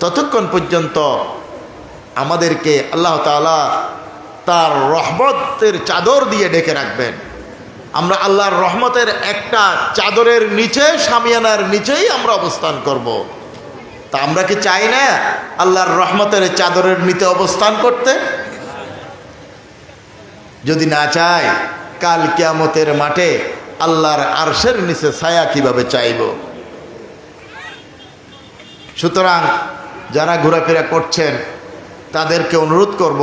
ততক্ষণ পর্যন্ত আমাদেরকে আল্লাহ তাআলা তার রহমতের চাদর দিয়ে ঢেকে রাখবেন। আমরা আল্লাহর রহমতের একটা চাদরের নিচে, শামিয়ানার নিচেই আমরা অবস্থান করব। তা আমরা কি চাই না আল্লাহর রহমতের চাদরের নিচে অবস্থান করতে? যদি না চাই, কাল কিয়ামতের মাঠে আল্লাহর আরশের নিচে ছায়া কিভাবে চাইব? সুতরাং যারা ঘোরাফেরা করছেন তাদেরকে অনুরোধ করব,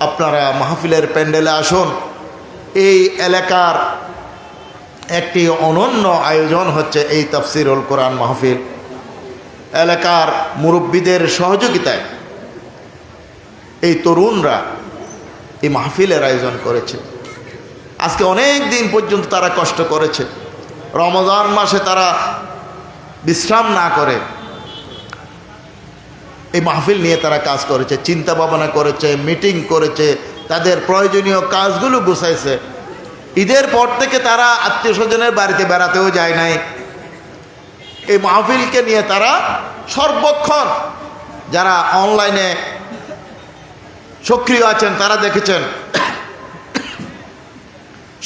আপনারা মাহফিলের প্যান্ডেলে আসুন। এই এলাকার একটি অনন্য আয়োজন হচ্ছে এই তাফসিরুল কোরআন মাহফিল। এলাকার মুরব্বীদের সহযোগিতায় এই তরুণরা এই মাহফিলের আয়োজন করেছে। আজকে অনেক দিন পর্যন্ত তারা কষ্ট করেছে। রমজান মাসে তারা বিশ্রাম না করে এই মাহফিল নিয়ে তারা কাজ করেছে, চিন্তা ভাবনা করেছে, মিটিং করেছে, তাদের প্রয়োজনীয় কাজগুলো গুছাইছে। ঈদের পর থেকে তারা আত্মীয় স্বজনের বাড়িতে বেড়াতেও যায় নাই। এই মাহফিলকে নিয়ে তারা সর্বক্ষণ, যারা অনলাইনে সক্রিয় আছেন তারা দেখেছেন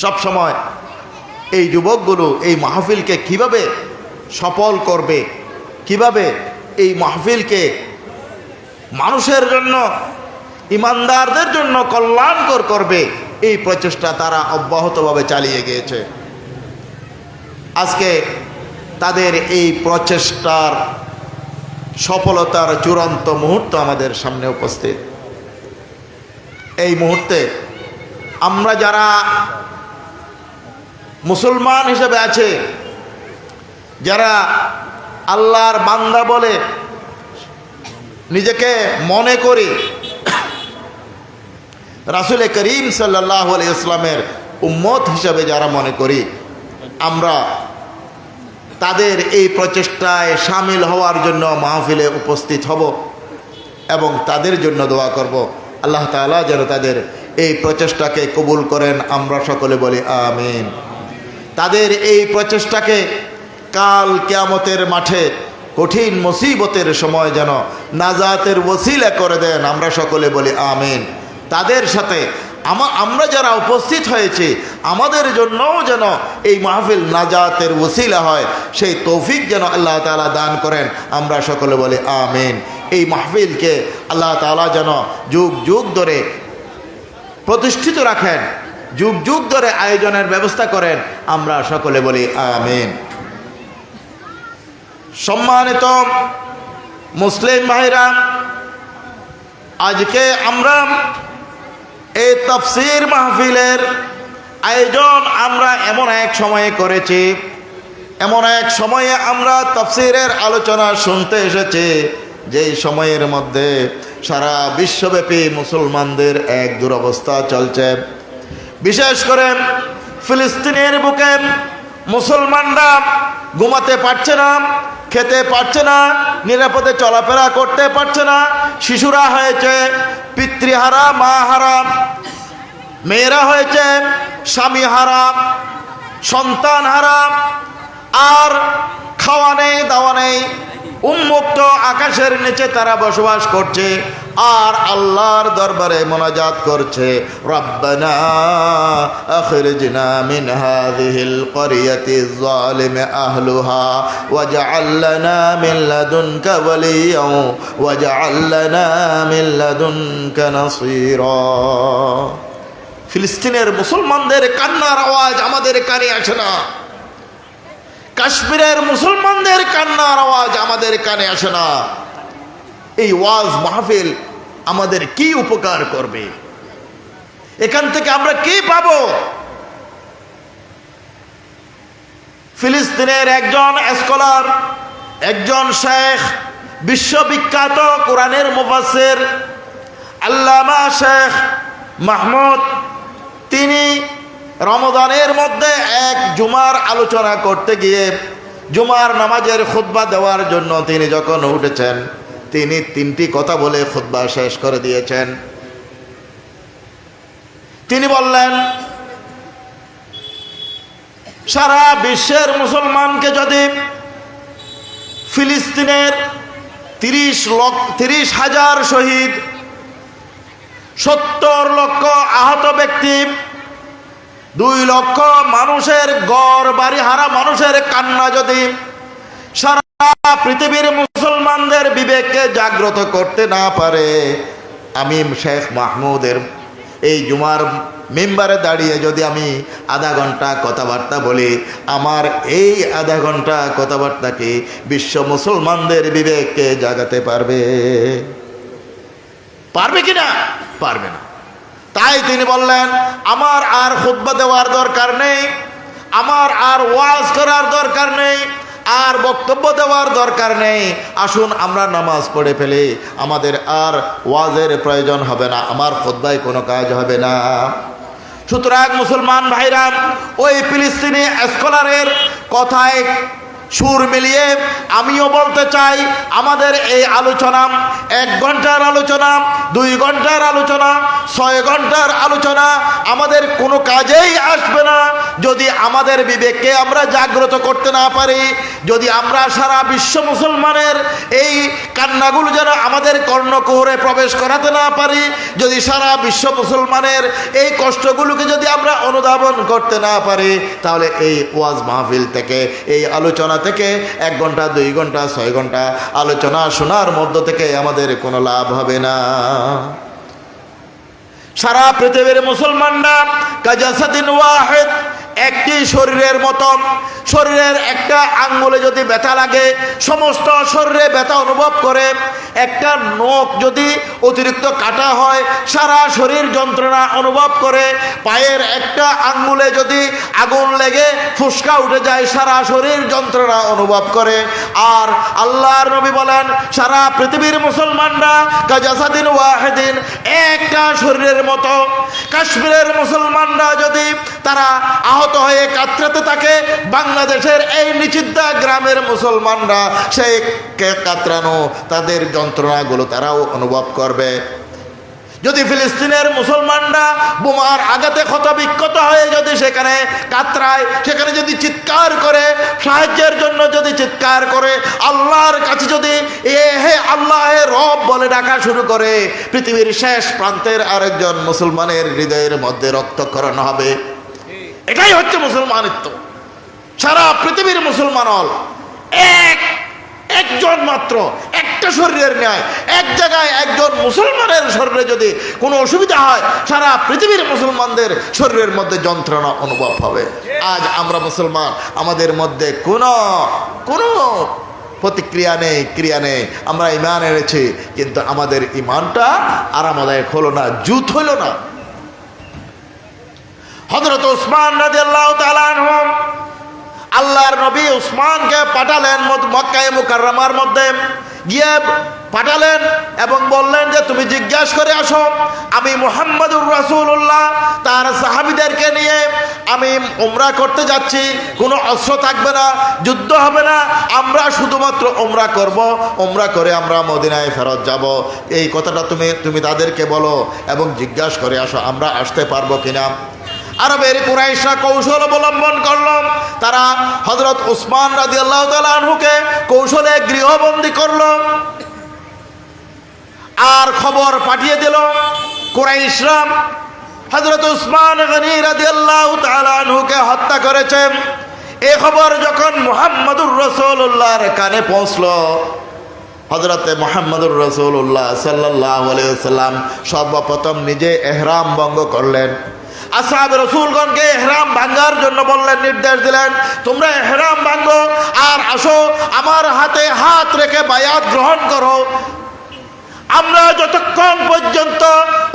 সব সময় এই যুবকগুলো এই মাহফিলকে কিভাবে সফল করবে, কিভাবে এই মাহফিলকে মানুষের জন্য, ইমানদারদের জন্য কল্যাণকর করবে, এই প্রচেষ্টা তারা অব্যাহতভাবে চালিয়ে গিয়েছে। আজকে তাদের এই প্রচেষ্টার সফলতার চূড়ান্ত মুহূর্ত আমাদের সামনে উপস্থিত। এই মুহূর্তে আমরা যারা মুসলমান হিসেবে আছে, যারা আল্লাহর বান্দা বলে নিজেকে মনে করি, রাসূল করিম সাল্লাল্লাহু আলাইহি ওয়াসাল্লামের উম্মত হিসেবে যারা মনে করি, আমরা তাদের এই প্রচেষ্টায় শামিল হওয়ার জন্য মাহফিলে উপস্থিত হব এবং তাদের জন্য দোয়া করব। আল্লাহ তাআলা যেন তাদের এই প্রচেষ্টাকে কবুল করেন, আমরা সকলে বলি আমিন। তাদের এই প্রচেষ্টাকে কাল কিয়ামতের মাঠে কঠিন মুসিবতের সময় যেন নাজাতের ওসিলা করে দেন, আমরা সকলে বলি আমিন। তাদের সাথে আমরা যারা উপস্থিত হয়েছি, আমাদের জন্যও যেন এই মাহফিল নাজাতের ওসিলা হয়, সেই তৌফিক যেন আল্লাহ তাআলা দান করেন, আমরা সকলে বলি আমিন। এই মাহফিলকে আল্লাহ তাআলা যেন যুগ যুগ ধরে প্রতিষ্ঠিত রাখেন, যুগ যুগ ধরে আয়োজনের ব্যবস্থা করেন, আমরা সকলে বলি আমিন। সম্মানিত মুসলিম ভাইরা, আজকে আমরা এই তাফসীর মাহফিলের আয়োজন আমরা এমন এক সময়ে করেছি, এমন এক সময়ে আমরা তাফসীরের আলোচনা শুনতে এসেছি, যেই সময়ের মধ্যে সারা বিশ্বব্যাপী মুসলমানদের এক দুরবস্থা চলছে। বিশেষ করে ফিলিস্তিনের বুকে মুসলমানরা ঘুমাতে পারছে না, খেতে পারছে না, নিরাপদে চলাফেরা করতে পারছে না। শিশুরা হয়েছে পিতৃহারা, মা হারা, মেয়েরা হয়েছে স্বামী হারা, সন্তান হারা, আর খাওয়া নেই, দাওয়া নেই, উন্মুক্ত আকাশের নিচে তারা বসবাস করছে আর আল্লাহর দরবারে মোনাজাত করছে, রব্বানা আখরিজনা মিন হাযিহিল ক্বরিয়াতি যালিমি আহলুহা ওয়াজআল লানা মিন লাদুনকা ওয়ালিয়্যান ওয়াজআল লানা মিন লাদুনকা নাসীরা। ফিলিস্তিনের মুসলমানদের কান্নার আওয়াজ আমাদের কানে আসে না, কাশ্মীরের মুসলমানদের কান্নার আওয়াজ আমাদের কানে আসে না। এই ওয়াজ মাহফিল আমাদের কি উপকার করবে? এখান থেকে আমরা কি পাবো? ফিলিস্তিনের একজন স্কলার, একজন শেখ, বিশ্ববিখ্যাত কোরআনের মুফাসসির আল্লামা শেখ মাহমুদ, তিনি রমজানের মধ্যে এক জুমার আলোচনা করতে গিয়ে জুমার নামাজের খুতবা দেওয়ার জন্য তিনি যখন উঠেছেন, তিনি তিনটি কথা বলে খুতবা শেষ করে দিয়েছেন। তিনি বললেন, সারা বিশ্বের মুসলমানকে যদি ফিলিস্তিনের 30,000 শহীদ, 70 লক্ষ আহত ব্যক্তি, 2 লক্ষ মানুষের ঘর বাড়ি হারা মানুষের কান্না যদি সারা পৃথিবীর মুসলমানদের বিবেককে জাগ্রত করতে না পারে, আমি শেখ মাহমুদের এই জুমার মেম্বারে দাঁড়িয়ে যদি আমি আধা ঘন্টা কথাবার্তা বলি, আমার এই আধা ঘন্টা কথাবার্তাকে বিশ্ব মুসলমানদের বিবেককে জাগাতে পারবে? পারবে কিনা? পারবে না। তাই তিনি বললেন, আমার আর খুতবা দেওয়ার দরকার নেই, আমার আর ওয়াজ করার দরকার নেই, আর বক্তব্য দেওয়ার দরকার নেই, আসুন আমরা নামাজ পড়ে ফেলি, আমাদের আর ওয়াজের প্রয়োজন হবে না, আমার খুতবায় কোনো কাজ হবে না। সুতরাং মুসলমান ভাইরা, ওই ফিলিস্তিনি স্কলারের কথায় সুর মিলিয়ে আমিও বলতে চাই, আমাদের এই আলোচনা 1 ঘন্টার আলোচনা, 2 ঘন্টার আলোচনা, 6 ঘন্টার আলোচনা আমাদের কোনো কাজেই আসবে না যদি আমাদের বিবেককে আমরা জাগ্রত করতে না পারি, যদি আমরা সারা বিশ্ব মুসলমানের এই কান্নাগুলো যেন আমাদের কর্ণকুহরে প্রবেশ করাতে না পারি, যদি সারা বিশ্ব মুসলমানের এই কষ্টগুলোকে যদি আমরা অনুধাবন করতে না পারি, তাহলে এই ওয়াজ মাহফিল থেকে, এই আলোচনা থেকে 1 ঘন্টা 2 ঘন্টা 6 ঘন্টা আলোচনা শোনার মধ্য থেকে আমাদের কোনো লাভ হবে না। সারা পৃথিবীর মুসলমানরা কাজাসাদিন ওয়াহিদ, একটি শরীরের মতন, শরীরের একটা আঙ্গুলে যদি ব্যথা লাগে সমস্ত শরীরে ব্যথা অনুভব করে, একটা নখ যদি অতিরিক্ত কাটা হয় সারা শরীর যন্ত্রণা অনুভব করে, পায়ের একটা আঙ্গুলে যদি আগুন লেগে ফুসকা উঠে যায় সারা শরীর যন্ত্রণা অনুভব করে। আর আল্লাহর নবী বলেন, সারা পৃথিবীর মুসলমানরা কাজাসাদিন ওয়াহিদিন, একটা শরীরের মতো। কাশ্মীরের মুসলমানরা যদি তারা আহত হয়ে কাতরাতে থাকে, বাংলাদেশের এই নিচিদ্দা গ্রামের মুসলমানরা সেই কাতরানো তাদের যন্ত্রণাগুলো তারাও অনুভব করবে। যদি ফিলিস্তিনের মুসলমানরা বোমার আঘাতে ক্ষতবিক্ষত হয়ে যদি সেখানে কাতরায়, সেখানে যদি চিৎকার করে, সাহায্যের জন্য যদি চিৎকার করে, আল্লাহর কাছে যদি হে আল্লাহ হে রব বলে ডাকা শুরু করে, পৃথিবীর শেষ প্রান্তের আরেকজন মুসলমানের হৃদয়ের মধ্যে রক্তক্ষরণ হবে। এটাই হচ্ছে মুসলমানিত্ব। সারা পৃথিবীর মুসলমান হল একজন মাত্র, একটা শরীরের ন্যায়। এক জায়গায় একজন মুসলমানের শরীরে যদি কোনো অসুবিধা হয়, সারা পৃথিবীর মুসলমানদের শরীরের মধ্যে যন্ত্রণা অনুভব হবে। আজ আমরা মুসলমান, আমাদের মধ্যে কোনো প্রতিক্রিয়া নেই, ক্রিয়া নেই। আমরা ইমান এনেছি, কিন্তু আমাদের ইমানটা আরামদায়ক হলো না, জুত হইল না। হযরত উসমান রাদিয়াল্লাহু তাআলা আনহু, আল্লাহর নবী উসমানকে পাঠালেন মক্কায়ে মুকাররমার মধ্যে, গিয়ে পাঠালেন এবং বললেন যে তুমি জিজ্ঞাসা করে আসো, আমি মুহাম্মদুর রাসূলুল্লাহ তার সাহাবীদেরকে নিয়ে আমি উমরা করতে যাচ্ছি, কোনো অস্ত্র থাকবে না, যুদ্ধ হবে না, আমরা শুধুমাত্র উমরা করব, উমরা করে আমরা মদিনায় ফেরত যাব। এই কথাটা তুমি তাদেরকে বলো এবং জিজ্ঞাসা করে আসো আমরা আসতে পারবো কিনা। আরবের কুরাইশরা কৌশল অবলম্বন করল, তারা হযরত উসমান রাদিয়াল্লাহু তাআলা আনহুকে কৌশলে গৃহবন্দী করল আর খবর পাঠিয়ে দিল কুরাইশরা হযরত উসমান গনি রাদিয়াল্লাহু তাআলা আনহুকে হত্যা করেছে। এই খবর যখন মুহাম্মদুর রাসূলুল্লাহর কানে পৌঁছলো, হযরতে মুহাম্মদুর রাসূলুল্লাহ সাল্লাল্লাহু আলাইহি ওয়াসাল্লাম সর্বপ্রথম নিজে ইহরাম ভঙ্গ করলেন। আসহাবে রাসূলগণকে ইহরাম ভাঙার জন্য বললেন, নির্দেশ দিলেন, তোমরা ইহরাম ভাঙো আর আসো আমার হাতে হাত রেখে বায়াত গ্রহণ করো। আমরা যতক্ষণ পর্যন্ত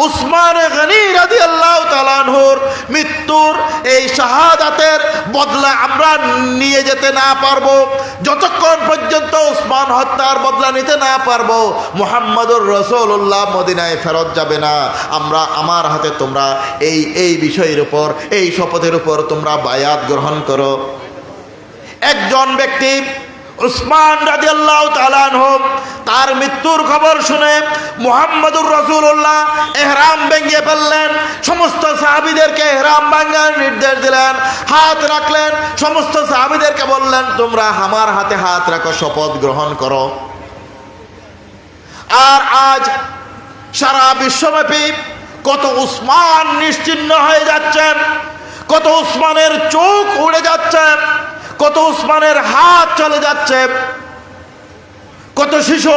উসমান গনি রাদিয়াল্লাহু তাআলা আনহুর মৃত্যুর এই শাহাদাতের বদলা আমরা নিয়ে যেতে না পারবো, যতক্ষণ পর্যন্ত উসমান হত্যার বদলা নিতে না পারবো, মুহাম্মদুর রাসূলুল্লাহ মদিনায় ফেরত যাবে না। আমার হাতে তোমরা এই বিষয়ের উপর, এই শপথের উপর তোমরা বায়াত গ্রহণ করো। একজন ব্যক্তি উসমান রাদিয়াল্লাহু তাআলা আনহু তার মৃত্যুর খবর শুনে মুহাম্মদুর রাসূলুল্লাহ ইহরাম ভেঙে ফেললেন, সমস্ত সাহাবীদেরকে ইহরাম ভাঙার নির্দেশ দিলেন, হাত রাখলেন, সমস্ত সাহাবীদেরকে বললেন তোমরা আমার হাতে হাত রাখো, শপথ গ্রহণ করো। আর আজ সারা বিশ্বব্যাপী কত উসমান নিশ্চিহ্ন হয়ে যাচ্ছেন, কত উসমানের চোখ উড়ে যাচ্ছে, কত উসমানের হাত চলে যাচ্ছে, কত শিশু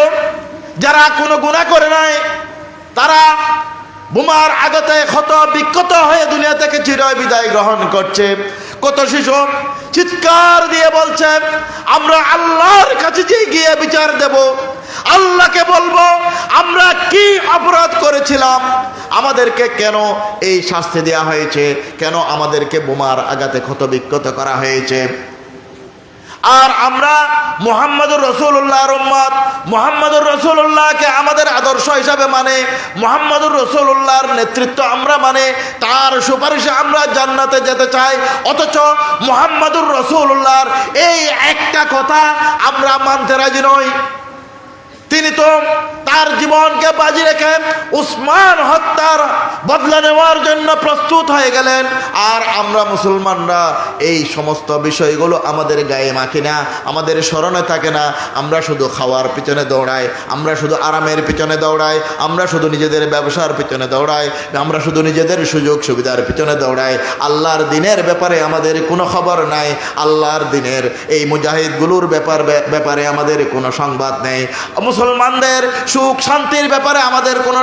যারা কোনো গুনাহ করে নাই তারা বোমার আঘাতে ক্ষত বিক্ষত হয়ে দুনিয়া থেকে চির বিদায় গ্রহণ করছে। কত শিশু চিৎকার দিয়ে বলছে, আমরা আল্লাহর কাছে যে গিয়ে বিচার দেব, আল্লাহকে বলবো আমরা কি অপরাধ করেছিলাম, আমাদেরকে কেন এই শাস্তি দেওয়া হয়েছে, কেন আমাদেরকে বোমার আঘাতে ক্ষত বিক্ষত করা হয়েছে। আর আমরা মুহাম্মদুর রাসূলুল্লাহর উম্মত, মুহাম্মদুর রাসূলুল্লাহকে আমাদের আদর্শ হিসাবে মানে, মুহাম্মদুর রাসূলুল্লাহর নেতৃত্ব আমরা মানে, তার সুপারিশে আমরা জান্নাতে যেতে চাই। অথচ মুহাম্মদুর রাসূলুল্লাহর এই একটা কথা আমরা মানতে রাজি নই। তিনি তো তার জীবনকে বাজি রেখে উসমান হত্যার বদলা নেওয়ার জন্য প্রস্তুত হয়ে গেলেন। আর আমরা মুসলমানরা এই সমস্ত বিষয়গুলো আমাদের গায়ে মাখি না, আমাদের স্মরণে থাকে না। আমরা শুধু খাওয়ার পিছনে দৌড়াই, আমরা শুধু আরামের পিছনে দৌড়াই, আমরা শুধু নিজেদের ব্যবসার পিছনে দৌড়াই, আমরা শুধু নিজেদের সুযোগ সুবিধার পিছনে দৌড়াই। আল্লাহর দিনের ব্যাপারে আমাদের কোনো খবর নাই, আল্লাহর দিনের এই মুজাহিদগুলোর ব্যাপারে আমাদের কোনো সংবাদ নেই, মুসলমানদের সুখ শান্তির ব্যাপারে আমাদের কোনো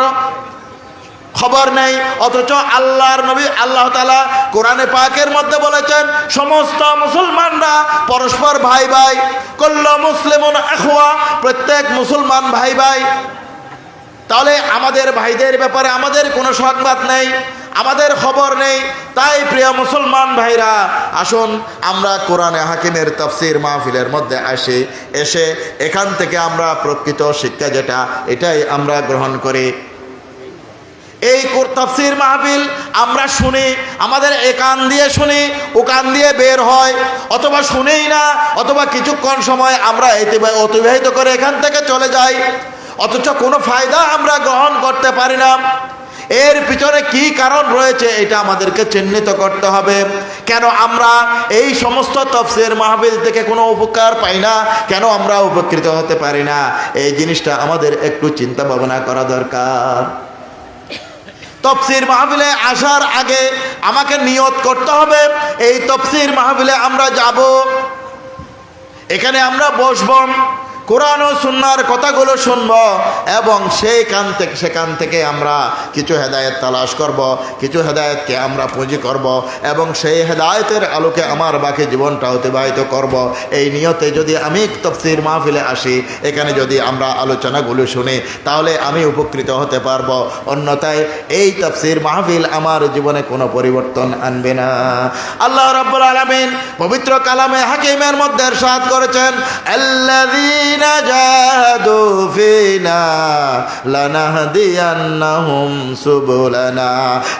খবর নেই। অথচ আল্লাহর নবী আল্লাহ তাআলা কোরআনে পাকের মধ্যে বলেছেন সমস্ত মুসলমানরা পরস্পর ভাই ভাই, কুল্লু মুসলিমুন আখওয়া, প্রত্যেক মুসলমান ভাই ভাই। তাহলে আমাদের ভাইদের ব্যাপারে আমাদের কোনো সংবাদ নেই, আমাদের খবর নেই। তাই প্রিয় মুসলমান ভাইরা, আসুন আমরা কোরআনে হাকিমের তাফসীর মাহফিলের মধ্যে এসে এখান থেকে আমরা প্রকৃত শিক্ষা যেটা, এটাই আমরা গ্রহণ করি। এই তাফসীর মাহফিল আমরা শুনি, আমাদের এ কান দিয়ে শুনি, ও কান দিয়ে বের হয়, অথবা শুনেই না, অথবা কিছুক্ষণ সময় আমরা অতিবাহিত করে এখান থেকে চলে যাই, অথচ কোনো ফায়দা আমরা গ্রহণ করতে পারি না। এর পিছনে কি কারণ রয়েছে এটা আমাদেরকে চিহ্নিত করতে হবে। কেন আমরা এই সমস্ত তাফসীর মাহফিল থেকে কোনো উপকার পাই না, কেন আমরা উপকৃত হতে পারি না, এই জিনিসটা আমাদের একটু চিন্তা ভাবনা করা দরকার। তাফসীর মাহফিলে আসার আগে আমাকে নিয়ত করতে হবে, এই তাফসীর মাহফিলে আমরা যাব, এখানে আমরা বসব, কোরআন ও সুন্নাহর কথাগুলো শুনব, এবং সেখান থেকে আমরা কিছু হেদায়েত তালাশ করব, কিছু হেদায়েতকে আমরা পুঁজি করব, এবং সেই হেদায়েতের আলোকে আমার বাকি জীবনটা অতিবাহিত করব। এই নিয়তে যদি আমি তাফসীর মাহফিলে আসি, এখানে যদি আমরা আলোচনাগুলো শুনি, তাহলে আমি উপকৃত হতে পারবো। অন্যথায় এই তাফসীর মাহফিল আমার জীবনে কোনো পরিবর্তন আনবে না। আল্লাহ রাব্বুল আলামিন পবিত্র কালামে হাকিমের মধ্যে ইরশাদ করেছেন, আল্লাযীনা জাহাদু ফিনা লানাহদিয়ান্নাহুম সুবুলানা,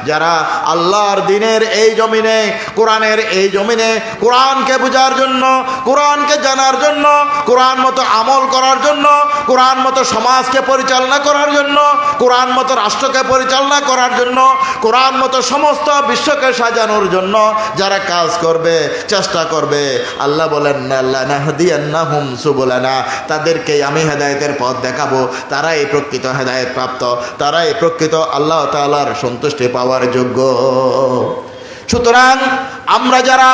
যারা আল্লাহর দ্বীনের এই জমিনে, কোরআনের এই জমিনে কোরআনকে বোঝার জন্য, কোরআনকে জানার জন্য, কোরআন মতো আমল করার জন্য, কোরআন মতো সমাজকে পরিচালনা করার জন্য, কোরআন মতো রাষ্ট্রকে পরিচালনা করার জন্য, কোরআন মতো সমস্ত বিশ্বকে সাজানোর জন্য যারা কাজ করবে, চেষ্টা করবে, আল্লাহ বলেন লানাহদিয়ান্নাহুম সুবুলানা, তাদেরকে আমি হেদায়েতের পথ দেখাবো। তারাই প্রকৃত হেদায়েত প্রাপ্ত, তারাই প্রকৃত আল্লাহ তাআলার সন্তুষ্টি পাওয়ার যোগ্য। সুতরাং আমরা যারা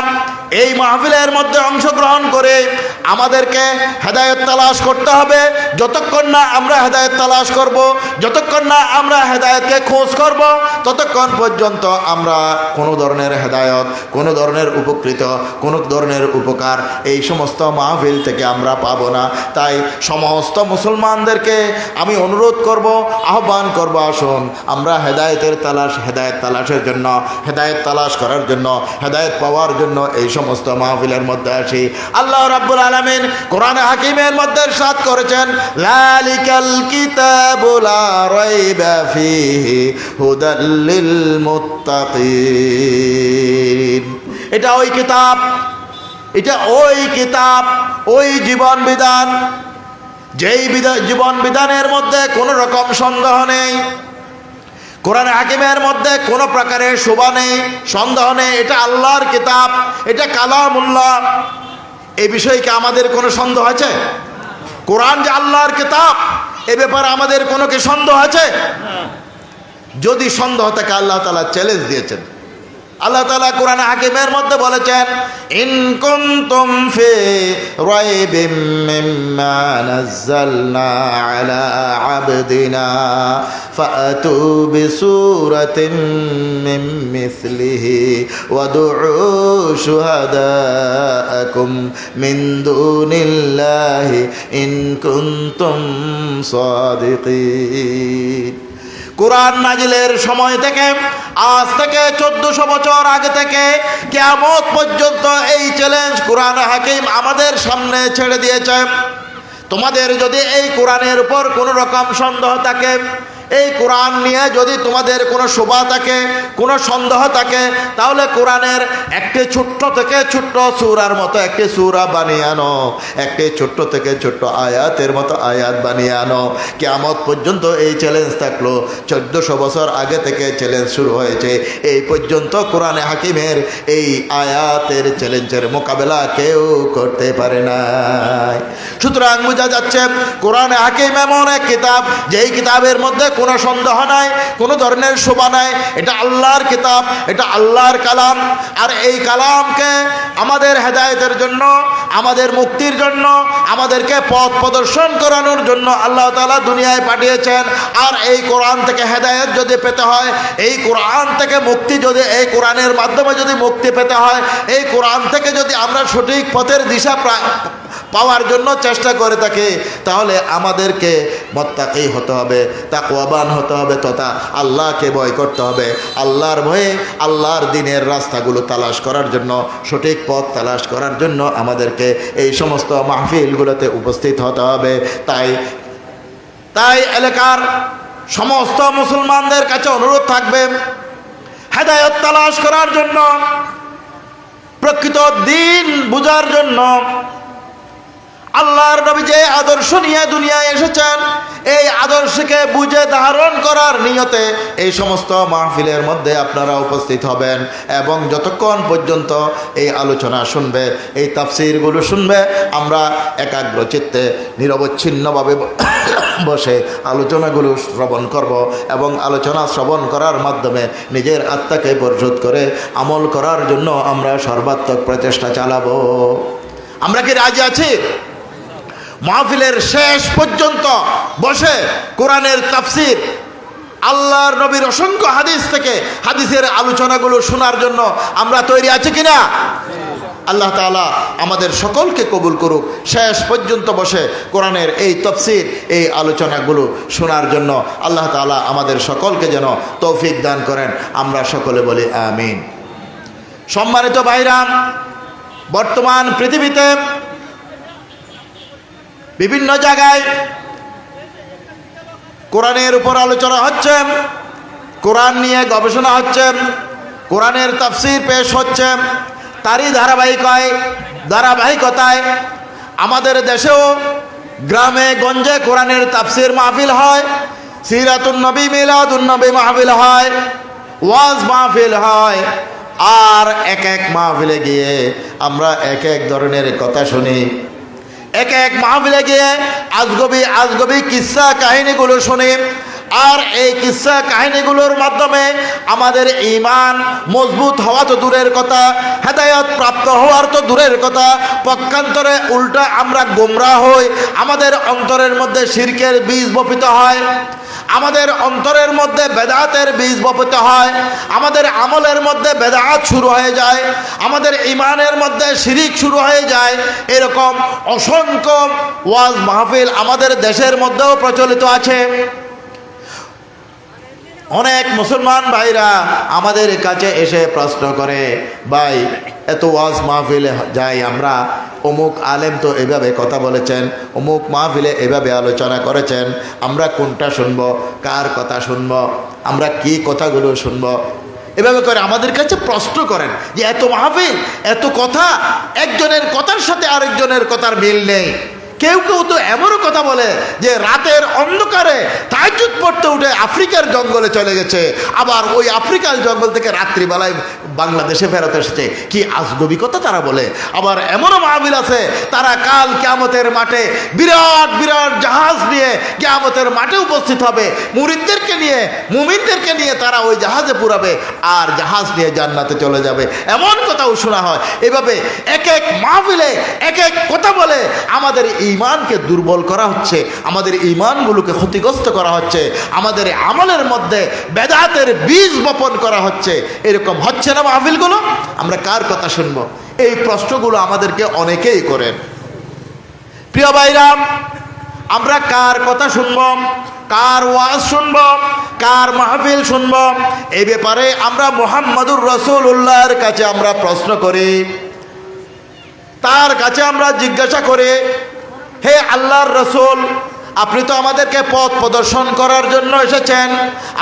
এই মাহফিলের মধ্যে অংশগ্রহণ করে আমাদেরকে হেদায়েত তালাশ করতে হবে। যতক্ষণ না আমরা হেদায়েত তালাশ করব, যতক্ষণ না আমরা হেদায়েতকে খোঁজ করব, ততক্ষণ পর্যন্ত আমরা কোনো ধরনের হেদায়েত, কোনো ধরনের উপকৃত, কোনো ধরনের উপকার এই সমস্ত মাহফিল থেকে আমরা পাবো না। তাই সমস্ত মুসলমানদেরকে আমি অনুরোধ করব, আহ্বান করব, আসুন আমরা হেদায়েত তালাশের জন্য, হেদায়েত তালাশ করার জন্য, হেদায়েত পাওয়ার জন্য এই সমস্ত মাহফিলের মধ্যে আসি। আল্লাহ রাব্বুল আলামিন কোরআনে হাকিমের মধ্যে ইরশাদ করেছেন, যালিকাল কিতাবু লা রাইবা ফীহি হুদাল লিল মুত্তাকিন। এটা ওই কিতাব, এটা ওই কিতাব, ওই জীবন বিধান, যেই জীবন বিধানের মধ্যে কোনো রকম সন্দেহ নেই, কোরআন হাকিমের মধ্যে কোনো প্রকারের শোভা নেই, সন্দেহ নেই। এটা আল্লাহর কিতাব, এটা কালামুল্লাহ। এই বিষয়ে কি আমাদের কোনো সন্দেহ আছে? কোরআন যে আল্লাহর কিতাব, এ ব্যাপারে আমাদের কোনো কি সন্দেহ আছে? যদি সন্দেহ থাকে আল্লাহ তাআলা চ্যালেঞ্জ দিয়েছেন। আল্লাহ তাআলা কোরআন হাকিমের মধ্যে বলেছেন, ইন কুনতুম ফি রাইবিম মিম্মা নাযালনা আলা আবদিনা ফাতু বিসূরাতিন মিন মিসলিহি ওয়াদউ শুহাদাআকুম মিন দুনিল্লাহি ইন কুনতুম সাদিকিন। কোরআন নাজিলের সময় থেকে আজ থেকে 1400 বছর আগে থেকে কিয়ামত পর্যন্ত এই চ্যালেঞ্জ কোরআন হাকিম আমাদের সামনে ছেড়ে দিয়েছে। তোমাদের যদি এই কোরআনের উপর কোনো রকম সন্দেহ থাকে, এই কোরআন নিয়ে যদি তোমাদের কোনো শোভা থাকে, কোনো সন্দেহ থাকে, তাহলে কোরআনের একটি ছোট্ট থেকে ছোট্ট সূরার মতো একটি সূরা বানিয়ে আনো, একটি ছোট্ট থেকে ছোট্ট আয়াতের মতো আয়াত বানিয়ে আনো। কিয়ামত পর্যন্ত এই চ্যালেঞ্জ থাকলো। 1400 বছর আগে থেকে চ্যালেঞ্জ শুরু হয়েছে, এই পর্যন্ত কোরআনে হাকিমের এই আয়াতের চ্যালেঞ্জের মোকাবেলা কেউ করতে পারে নাই। সুতরাং বোঝা যাচ্ছে কোরআনে হাকিম এমন এক কিতাব, যেই কিতাবের মধ্যে কোনো সন্দেহ নাই, কোনো ধরনের শোভা নাই। এটা আল্লাহর কিতাব, এটা আল্লাহর কালাম। আর এই কালামকে আমাদের হেদায়েতের জন্য, আমাদের মুক্তির জন্য, আমাদেরকে পথ প্রদর্শন করানোর জন্য আল্লাহ তাআলা দুনিয়ায় পাঠিয়েছেন। আর এই কোরআন থেকে হেদায়েত যদি পেতে হয়, এই কোরআন থেকে মুক্তি যদি, এই কোরআনের মাধ্যমে যদি মুক্তি পেতে হয়, এই কোরআন থেকে যদি আমরা সঠিক পথের দিশা পাওয়ার জন্য চেষ্টা করে থাকি, তাহলে আমাদেরকে মুত্তাকি হতে হবে, তাকওয়াবান হতে হবে, তথা আল্লাহকে ভয় করতে হবে। আল্লাহর ভয়ে আল্লাহর দ্বীনের রাস্তাগুলো তালাশ করার জন্য, সঠিক পথ তালাশ করার জন্য আমাদেরকে এই সমস্ত মাহফিলগুলোতে উপস্থিত হতে হবে। তাই এলাকার সমস্ত মুসলমানদের কাছে অনুরোধ থাকবে, হেদায়েত তালাশ করার জন্য, প্রকৃত দ্বীন বুঝার জন্য, আল্লাহর নবী যে আদর্শ নিয়ে দুনিয়ায় এসেছেন, এই আদর্শকে বুঝে ধারণ করার নিয়তে এই সমস্ত মাহফিলের মধ্যে আপনারা উপস্থিত হবেন এবং যতক্ষণ পর্যন্ত এই আলোচনা শুনবে, এই তাফসীরগুলো শুনবে, আমরা একাগ্র চিত্তে নিরবচ্ছিন্নভাবে বসে আলোচনাগুলো শ্রবণ করব এবং আলোচনা শ্রবণ করার মাধ্যমে নিজের আত্মাকে পরিশুদ্ধ করে আমল করার জন্য আমরা সর্বাত্মক প্রচেষ্টা চালাবো। আমরা কি রাজি আছি? মাহফিলের শেষ পর্যন্ত বসে কোরআনের তাফসীর, আল্লাহর নবীর অসংখ্য হাদিস থেকে হাদিসের আলোচনাগুলো শোনার জন্য আমরা তৈরি আছি কিনা? আল্লাহ তাআলা আমাদের সকলকে কবুল করুক। শেষ পর্যন্ত বসে কোরআনের এই তাফসীর, এই আলোচনাগুলো শোনার জন্য আল্লাহ তাআলা আমাদের সকলকে যেন তৌফিক দান করেন। আমরা সকলে বলি আমিন। সম্মানিত ভাইরা, বর্তমান পৃথিবীতে বিভিন্ন জায়গায় কোরআনের উপর আলোচনা হচ্ছে, কোরআন নিয়ে গবেষণা হচ্ছে, কোরআনের তাফসীর পেশ হচ্ছে। তারই ধারাবাহিকতায় আমাদের দেশেও গ্রামে গঞ্জে কোরআনের তাফসীর মাহফিল হয়, সিরাতুন নবী, মিলাদুন নবী মাহফিল হয়, ওয়াজ মাহফিল হয়। আর এক এক মাহফিলে গিয়ে আমরা এক এক ধরনের কথা শুনি, এক এক মাহফিলে গিয়ে আজগবি কিস্সা কাহিনীগুলো শুনি। আর এই কিস্সা কাহিনীগুলোর মাধ্যমে আমাদের ঈমান মজবুত হওয়া তো দূরের কথা, হেদায়েত প্রাপ্ত হওয়ার তো দূরের কথা, পক্ষান্তরে উল্টা আমরা গোমরাহ হই। আমাদের অন্তরের মধ্যে শিরকের বীজ বপিত হয়, আমাদের অন্তরের মধ্যে বেদাতের বীজ বপিত হয়, আমাদের আমলের মধ্যে বেদাত শুরু হয়ে যায়, আমাদের ঈমানের মধ্যে শিরিক শুরু হয়ে যায়। এরকম অসংখ্য ওয়াজ মাহফিল আমাদের দেশের মধ্যেও প্রচলিত আছে। অনেক মুসলমান ভাইরা আমাদের কাছে এসে প্রশ্ন করে, ভাই এত ওয়াজ মাহফিলে যাই আমরা, অমুক আলেম তো এভাবে কথা বলেছেন, অমুক মাহফিলে এভাবে আলোচনা করেছেন, আমরা কোনটা শুনব, কার কথা শুনব, আমরা কি কথাগুলো শুনব? এভাবে করে আমাদের কাছে প্রশ্ন করেন যে এত মাহফিল, এত কথা, একজনের কথার সাথে আরেকজনের কথার মিল নেই। কেউ কেউ তো এমনও কথা বলে যে রাতের অন্ধকারে তাহাজ্জুদ পড়তে উঠে আফ্রিকার জঙ্গলে চলে গেছে, আবার ওই আফ্রিকার জঙ্গল থেকে রাত্রিবেলায় বাংলাদেশে ফেরত এসেছে, কি আজগবি কথা তারা বলে। আবার এমনও মাহফিল আছে তারা কাল কিয়ামতের মাঠে বিরাট বিরাট জাহাজ নিয়ে কিয়ামতের মাঠে উপস্থিত হবে, মুরিদদেরকে নিয়ে মুমিনদেরকে নিয়ে তারা ওই জাহাজে পুরাবে আর জাহাজ নিয়ে জান্নাতে চলে যাবে, এমন কথাও শোনা হয়। এভাবে এক এক মাহফিলে এক এক কথা বলে আমাদের ঈমানকে দুর্বল করা হচ্ছে, আমাদের ঈমানগুলোকে ক্ষতিগ্রস্ত করা হচ্ছে, আমাদের আমলের মধ্যে বেদাতের বীজ বপন করা হচ্ছে। এরকম হচ্ছে না মাহফিলগুলো? আমরা কার কথা শুনবো? এই প্রশ্নগুলো আমাদেরকে অনেকেই করেন। প্রিয় ভাইরাম, আমরা কার কথা শুনব, কার ওয়াজ শুনব, কার মাহফিল শুনব, এই ব্যাপারে আমরা মুহাম্মদুর রাসূলুল্লাহর কাছে আমরা প্রশ্ন করি, তার কাছে আমরা জিজ্ঞাসা করি, হে আল্লাহর রাসূল, আপনি তো আমাদেরকে পথ প্রদর্শন করার জন্য এসেছেন,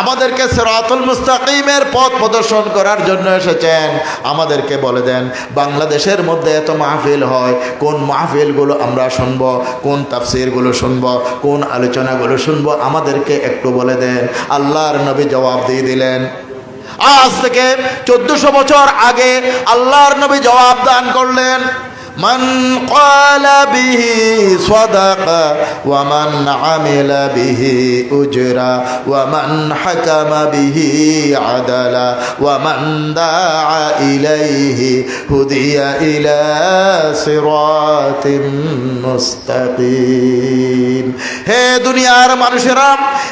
আমাদেরকে সিরাতুল মুস্তাকিমের পথ প্রদর্শন করার জন্য এসেছেন, আমাদেরকে বলে দেন বাংলাদেশের মধ্যে এত মাহফিল হয়, কোন মাহফিলগুলো আমরা শুনবো, কোন তাফসিরগুলো শুনবো, কোন আলোচনাগুলো শুনবো, আমাদেরকে একটু বলে দেন। আল্লাহর নবী জবাব দিয়ে দিলেন। আজ থেকে 1400 বছর আগে আল্লাহর নবী জবাব দান করলেন, মান ক্বালা বিহি সাদাকা ওয়া মান আমিলা বিহি উজরা ওয়া মান হাকামা বিহি আদালা ওয়া মান দাআ ইলাইহি হুদিয়া ইলা সিরাতিম মুস্তাকিম। হে দুনিয়ার মানুষেরা,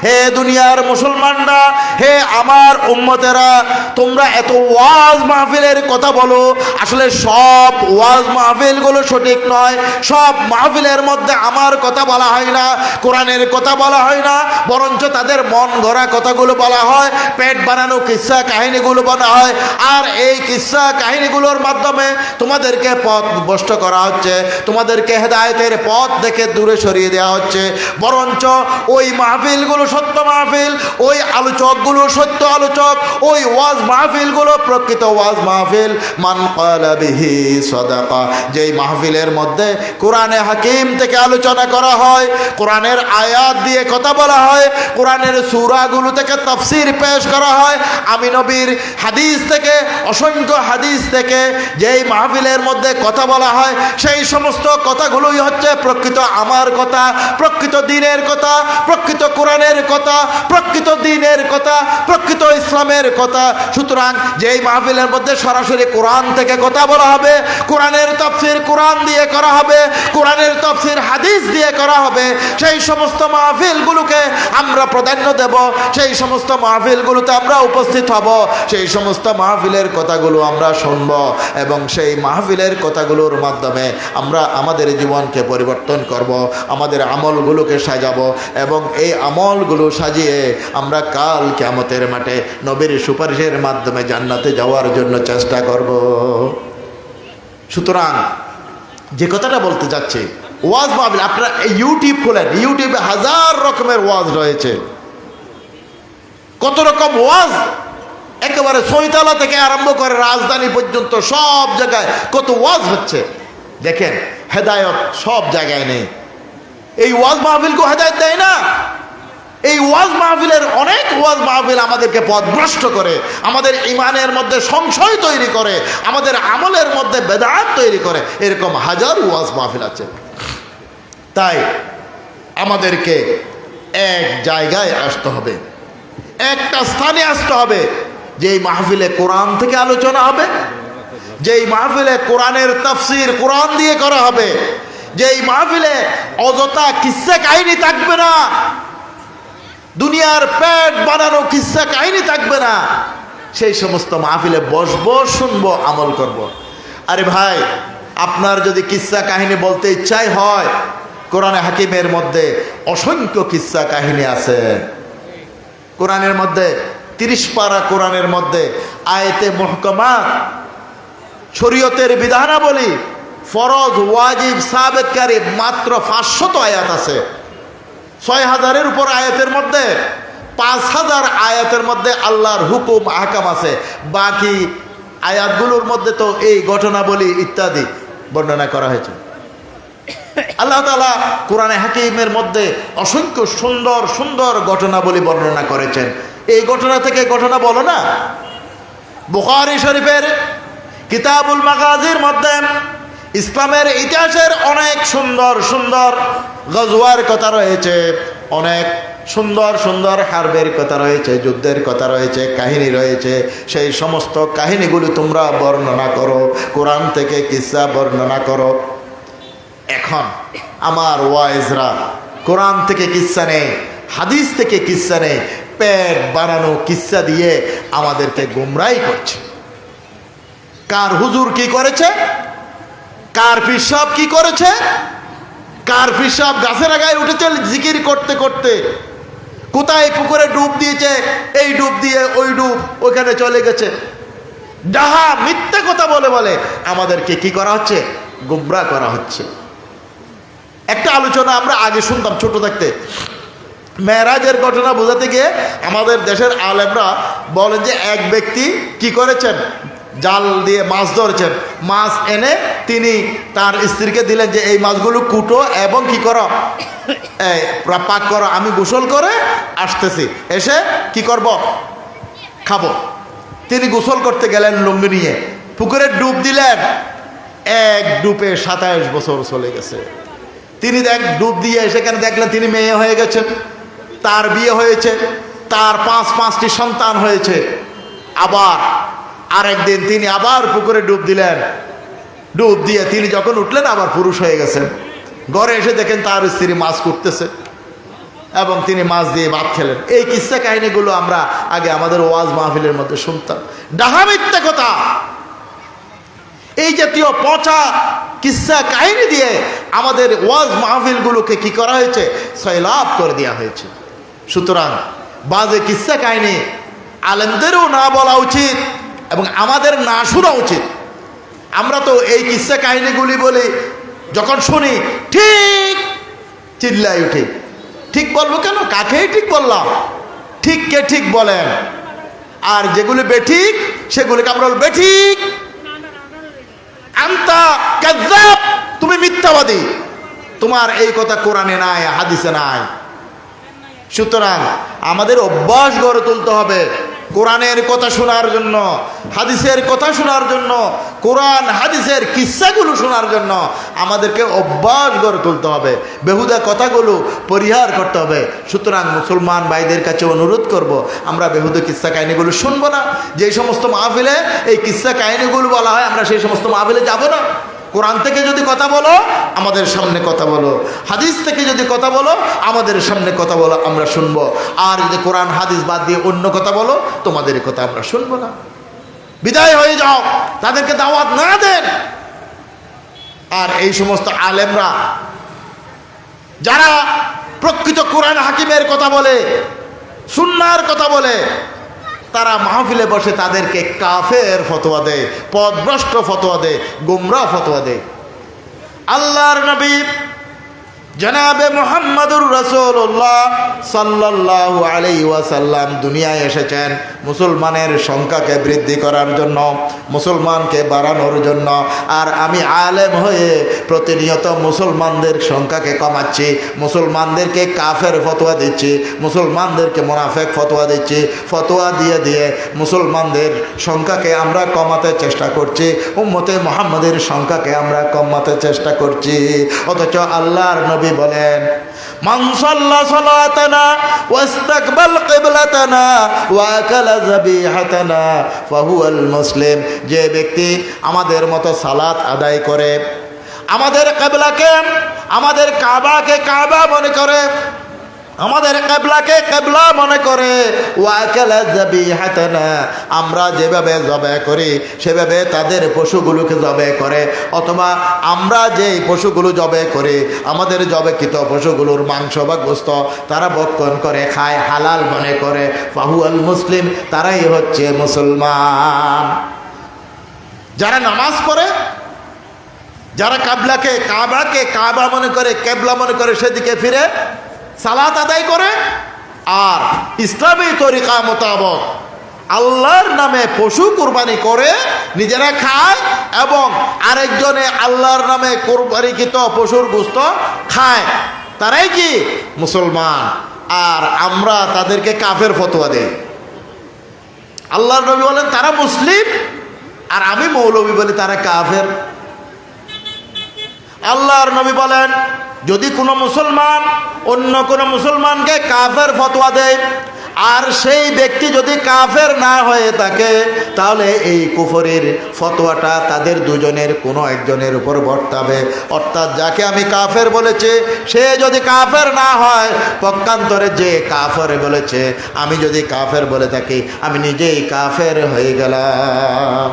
হে দুনিয়ার মুসলমানরা, হে আমার উম্মতেরা, তোমরা এত ওয়াজ মাহফিলের কথা বলো, আসলে সব ওয়াজ মাহফিল গুলো সঠিক নয়, সব মাহফিলের মধ্যে আমার কথা বলা হয় না, কোরআনের কথা বলা হয় না, বরঞ্চ তাদের মন গড়া কথাগুলো বলা হয়, পেট বানানো কিসসা কাহিনীগুলো বলা হয়। আর এই কিসসা কাহিনীগুলোর মাধ্যমে তোমাদেরকে পথ ভ্রষ্ট করা হচ্ছে, তোমাদেরকে হেদায়েতের পথ থেকে দূরে সরিয়ে দেওয়া হচ্ছে। বরঞ্চ ওই মাহফিলগুলো সত্য মাহফিল, ওই আলোচকগুলো সত্য আলোচক, ওই ওয়াজ মাহফিলগুলো প্রকৃত ওয়াজ মাহফিল। মান ক্বালা বিহি সাদাকা, যেই মাহফিলের মধ্যে কোরআনে হাকিম থেকে আলোচনা করা হয়, কোরআনের আয়াত দিয়ে কথা বলা হয়, কোরআনের সূরাগুলো থেকে তাফসীর পেশ করা হয়, আমি নবীর হাদিস থেকে অসংখ্য হাদিস থেকে যেই মাহফিলের মধ্যে কথা বলা হয়, সেই সমস্ত কথাগুলোই হচ্ছে প্রকৃত আমার কথা, প্রকৃত দ্বীনের কথা, প্রকৃত কোরআনের কথা, প্রকৃত দ্বীনের কথা, প্রকৃত ইসলামের কথা। সুতরাং যেই মাহফিলের মধ্যে সরাসরি কোরআন থেকে কথা বলা হবে, কোরআনের তাফসীর কোরআন দিয়ে করা হবে, কোরআনের তাফসীর হাদিস দিয়ে করা হবে, সেই সমস্ত মাহফিলগুলোকে আমরা প্রাধান্য দেব, সেই সমস্ত মাহফিলগুলোতে আমরা উপস্থিত হব, সেই সমস্ত মাহফিলের কথাগুলো আমরা শুনব এবং সেই মাহফিলের কথাগুলোর মাধ্যমে আমরা আমাদের জীবনকে পরিবর্তন করব, আমাদের আমলগুলোকে সাজাবো এবং এই আমলগুলো সাজিয়ে আমরা কাল কিয়ামতের মাঠে নবীর সুপারিশের মাধ্যমে জান্নাতে যাওয়ার জন্য চেষ্টা করব। সুতরাং যে কথাটা বলতে যাচ্ছে, ওয়াজ মাহফিল, আপনারা ইউটিউব খোলেন, ইউটিউবে হাজার রকমের ওয়াজ রয়েছে, কত রকম ওয়াজ, একেবারে ছয়তলা থেকে আরম্ভ করে রাজধানী পর্যন্ত সব জায়গায় কত ওয়াজ হচ্ছে। দেখেন, হেদায়ত সব জায়গায় নেই। এই ওয়াজ মাহফিলকে হেদায়ত দেয় না। এই ওয়াজ মাহফিলের অনেক ওয়াজ মাহফিল আমাদেরকে পথভ্রষ্ট করে, আমাদের ইমানের মধ্যে সংশয় তৈরি করে, আমাদের আমলের মধ্যে বেদাত তৈরি করে। এরকম হাজার ওয়াজ মাহফিল আছে। তাই আমাদেরকে এক জায়গায় আসতে হবে, একটা স্থানে আসতে হবে, যেই মাহফিলে কোরআন থেকে আলোচনা হবে, যেই মাহফিলে কোরআনের তাফসীর কোরআন দিয়ে করা হবে, যেই মাহফিলে অযথা কিসসা কাহিনী থাকবে না, দুনিয়ার পেট বানানো কিসসা কাহিনী থাকবে না, সেই সমস্ত মাহফিলে বসবো, শুনবো, আমল করব। আরে ভাই, আপনার যদি কিসসা কাহিনী বলতে ইচ্ছাই হয়, কোরআনে হাকিমের মধ্যে অসংখ্য কিসসা কাহিনী আছে। কোরআনের মধ্যে 30 পারা কোরআনের মধ্যে আয়াতে মুহকামাত, শরীয়তের বিধানাবলী, ফরজ ওয়াজিব সাবেতকারী মাত্র 500 আয়াত আছে। 6000-এর উপর আয়াতের মধ্যে 5000 আয়াতের মধ্যে আল্লাহর হুকুম আহকাম আছে। বাকি আয়াতগুলোর মধ্যে তো এই ঘটনাবলী ইত্যাদি বর্ণনা করা হয়েছে। আল্লাহ তাআলা কোরআনে হাকিমের মধ্যে অসংখ্য সুন্দর সুন্দর ঘটনাবলী বর্ণনা করেছেন। এই ঘটনা থেকে ঘটনা বলো না, বুখারী শরীফের কিতাবুল মাগাজির মধ্যে ইসলামের ইতিহাসের অনেক সুন্দর সুন্দর গজওয়ার কথা রয়েছে, অনেক সুন্দর সুন্দর হারবের কথা রয়েছে, যুদ্ধের কথা রয়েছে, কাহিনী রয়েছে। সেই সমস্ত কাহিনীগুলি তোমরা বর্ণনা করো, কোরআন থেকে কিসসা বর্ণনা করো। এখন আমার ওয়াইজরা কোরআন থেকে কিসসা নেই, হাদিস থেকে কিসসা নেই, পেট বানানো কিসসা দিয়ে আমাদেরকে গুমরাই করছে। কার হুজুর কি করেছে, কার পীর সাহেব কি করেছে, কার পীর সাহেব গাছের আগায় উঠেছে জিকির করতে করতে, কোথায় পুকুরে ডুব দিয়েছে, এই ডুব দিয়ে ওই ডুব ওইখানে চলে গেছে। ডাহা মিথ্যে কথা বলে বলে আমাদেরকে কি করা হচ্ছে, গুমরা করা হচ্ছে। একটা আলোচনা আমরা আগে শুনতাম ছোট থাকতে, মেরাজের ঘটনা বোঝাতে গিয়ে আমাদের দেশের আলেমরা বলেন যে এক ব্যক্তি কি করেছেন, জাল দিয়ে মাছ ধরেছেন, মাছ এনে তিনি তার স্ত্রীকে দিলেন যে এই মাছগুলো কুটো এবং কি করো, পাক করো, আমি গোসল করে আসতেছি, এসে কি করব, খাবো। তিনি গোসল করতে গেলেন লুঙ্গি নিয়ে, পুকুরে ডুব দিলেন, এক ডুবে 27 বছর চলে গেছে। তিনি ডুব দিয়ে সেখানে দেখলেন তিনি মেয়ে হয়ে গেছেন, তার বিয়ে হয়েছে, তার 5-5টি সন্তান হয়েছে। আবার আরেকদিন তিনি আবার পুকুরে ডুব দিলেন, ডুব দিয়ে তিনি যখন উঠলেন আবার পুরুষ হয়ে গেছেন। ঘরে এসে দেখেন তার স্ত্রী মাছ কুটতেছে এবং তিনি মাছ দিয়ে ভাত খেলেন। এই কিস্সা কাহিনীগুলো আমরা আগে আমাদের ওয়াজ মাহফিলের মধ্যে শুনতাম। ডাহা মিথ্যা কথা, এই জাতীয় পচা কিস্সা কাহিনী দিয়ে আমাদের ওয়াজ মাহফিলগুলোকে কি করা হয়েছে, সয়লাভ করে দেওয়া হয়েছে। সুতরাং বাজে কিস্সা কাহিনী আলেমদেরও না বলা উচিত এবং আমাদের না শোনা উচিত। আমরা তো এই কিস্সা কাহিনীগুলি বলি, যখন শুনি ঠিক চিল্লাই উঠি। ঠিক বলবো কেন, কাকেই ঠিক বললাম, ঠিক কে ঠিক বলেন, আর যেগুলি বেঠিক সেগুলিকে আমরা বলবো বেঠিক। আনতা কাযযাব, তুমি মিথ্যাবাদী, তোমার এই কথা কোরআনে নাই, হাদিসে নাই। সুতরাং আমাদের অভ্যাস গড়ে তুলতে হবে কোরআনের কথা শোনার জন্য, হাদিসের কথা শোনার জন্য, কোরআন হাদিসের কিস্সাগুলো শোনার জন্য আমাদেরকে অভ্যাস গড়ে তুলতে হবে, বেহুদা কথাগুলো পরিহার করতে হবে। সুতরাং মুসলমান ভাইদের কাছে অনুরোধ করব, আমরা বেহুদা কিস্সা কাহিনীগুলো শুনবো না। যেই সমস্ত মাহফিলে এই কিস্সা কাহিনীগুলো বলা হয় আমরা সেই সমস্ত মাহফিলে যাব না। কোরআন থেকে যদি কথা বলো আমাদের সামনে কথা বলো, হাদিস থেকে যদি কথা বলো আমাদের সামনে কথা বলো, আমরা শুনবো। আর যদি কোরআন হাদিস বাদ দিয়ে অন্য কথা বলো তোমাদের কথা আমরা শুনবো না। বিদায় হয়ে যাও, তাদেরকে দাওয়াত না দেন। আর এই সমস্ত আলেমরা যারা প্রকৃত কোরআন হাকিমের কথা বলে, সুন্নাহর কথা বলে, তারা মাহফিলে বসে তাদেরকে কাফের ফতোয়া দেয়, পথভ্রষ্ট ফতোয়া দেয়, গুমরাহ ফতোয়া দেয়। আল্লাহর নবী জনাবে মুহাম্মদুর রাসূলুল্লাহ সাল্লাল্লাহু আলাইহি ওয়াসাল্লাম দুনিয়ায় এসেছেন মুসলমানের সংখ্যাকে বৃদ্ধি করার জন্য, মুসলমানকে বাড়ানোর জন্য। আর আমি আলেম হয়ে প্রতিনিয়ত মুসলমানদের সংখ্যাকে কমাচ্ছি, মুসলমানদেরকে কাফের ফতোয়া দিচ্ছি, মুসলমানদেরকে মুনাফিক ফতোয়া দিচ্ছি। ফতোয়া দিয়ে দিয়ে মুসলমানদের সংখ্যাকে আমরা কমাতে চেষ্টা করছি, উম্মতে মুহাম্মাদের সংখ্যাকে আমরা কমাতে চেষ্টা করছি। অথচ আল্লাহর নবী বলেন, মান সাল্লা সালাতানা ওয়াস্তাকবাল কিবলাতানা ওয়া আকালা যাবিহাতানা ফাহুয়াল মুসলিম। যে ব্যক্তি আমাদের মতো সালাত আদায় করে, আমাদের কিবলাকে, আমাদের কাবাকে কাবা মনে করে, আমাদের কিবলাকে কিবলা মনে করে, ওয়া আকালা যাবিহাতানা, আমরা যেভাবে জবাই করি সেভাবে তাদের পশুগুলোকে জবাই করে, অথবা আমরা যেই পশুগুলো জবাই করি আমাদের জবাইকৃত পশুগুলোর মাংস বা গোশত তারা ভক্ষণ করে খায়, হালাল মনে করে, ফাহুয়াল মুসলিম, তারাই হচ্ছে মুসলমান। যারা নামাজ পড়ে, যারা কাবলাকে কাবাকে কাবা মনে করে, কেবলা মনে করে, সেদিকে ফিরে সালাত আদায় করে, আর ইসলামী তরিকা মোতাবক আল্লাহর নামে পশু কুরবানি করে নিজেরা খায় এবং আরেকজনে আল্লাহর নামে কুরবানিকৃত পশুর গোশত খায়, তারাই কি মুসলমান। আর আমরা তাদেরকে কাফের ফতোয়া দেই। আল্লাহর নবী বলেন তারা মুসলিম, আর আমি মৌলবী বলি তারা কাফের। আল্লাহর নবী বলেন যদি কোনো মুসলমান অন্য কোনো মুসলমানকে কাফের ফতোয়া দেয়, আর সেই ব্যক্তি যদি কাফের না হয়ে থাকে, তাহলে এই কুফরের ফতোয়াটা তাদের দুজনের কোনো একজনের উপর বর্তাবে। অর্থাৎ যাকে আমি কাফের বলেছি সে যদি কাফের না হয়, পক্ষান্তরে যে কাফের বলেছে আমি যদি কাফের বলে থাকি, আমি নিজেই কাফের হয়ে গেলাম।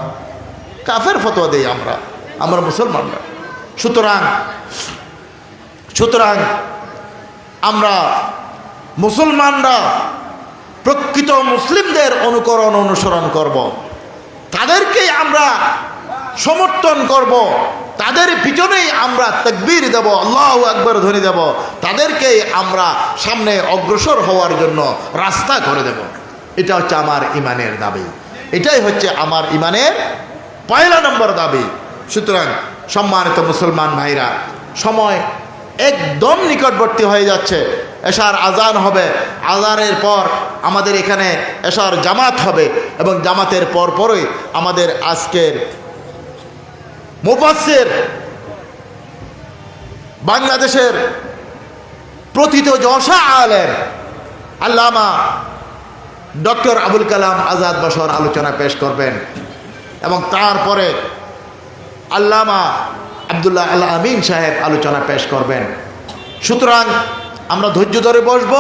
কাফের ফতোয়া দেই আমরা মুসলমানরা। সুতরাং আমরা মুসলমানরা প্রকৃত মুসলিমদের অনুসরণ করব, তাদেরকেই আমরা সমর্থন করব, তাদের পিছনেই আমরা তাকবীর দেব, আল্লাহু আকবার ধ্বনি দেব, তাদেরকেই আমরা সামনে অগ্রসর হওয়ার জন্য রাস্তা করে দেব। এটা হচ্ছে আমার ইমানের দাবি, এটাই হচ্ছে আমার ইমানের পয়লা নম্বর দাবি। সুতরাং সম্মানিত মুসলমান ভাইরা, সময় একদম নিকটবর্তী হয়ে যাচ্ছে। এশার আজান হবে, আজানের পর আমাদের এখানে এশার জামাত হবে, এবং জামাতের পরই আমাদের আজকের মুফাসসির, বাংলাদেশের প্রথিত যশা আলেম আল্লামা ডক্টর আবুল কালাম আজাদ বশর আলোচনা পেশ করবেন, এবং তারপরে আল্লামা আব্দুল্লাহ আল আমিন সাহেব আলোচনা পেশ করবেন। সুতরাং আমরা ধৈর্য ধরে বসব।